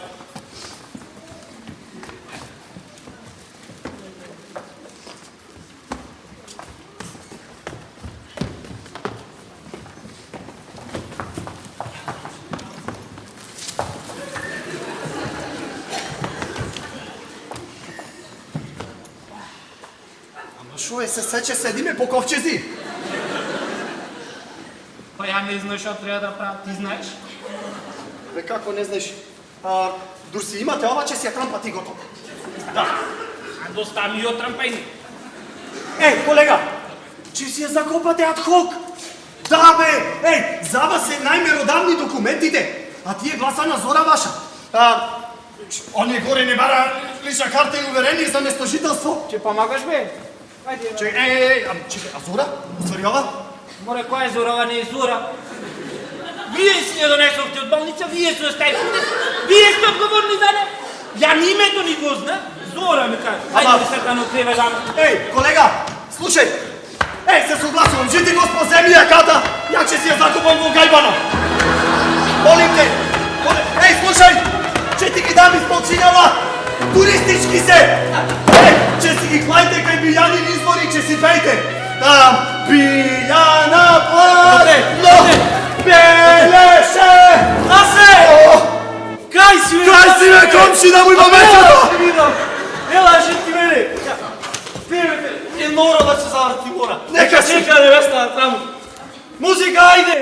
Шо е, се сече, седиме по ковчези. Па ја не знаеш што треба да правам, ти знаеш? Бе, како не знаеш? Дур си имате ова, че си ја трампати готово. Да. А достави ја трампајни. Колега, че си ја закопате ад хок. Да, бе, за вас се најмеродавни документите, а тие гласа на Зора ваша. Оние горе не бара лична карта и уверение за местожителство. Ќе помагаш, бе? Ајде. Чекай, а Зора? Уствари ова? Море, која е Зора, ова не е Зора. Вие си ја донесовте од болница, вие се оставите, вие сте одговорни за не. Ја ни името ни го зна, Зора ми каже. Ајде, сакано тебе дам. Колега, слушај. Се согласувам, жити Господ земја ката, ја ќе си ја закупам во гајбана. Молим те, слушај, че ти ги дам исполчинава, туристички се. Че си ги клајте кај Билјанин извори, че си пејте. Билјана плано, белеше. Кај си, бе, комшина му има вечето. Ела, ти мене. Певете, мора да се заврти, мора. Нека си. Чека невеста таму. Музика, ајде!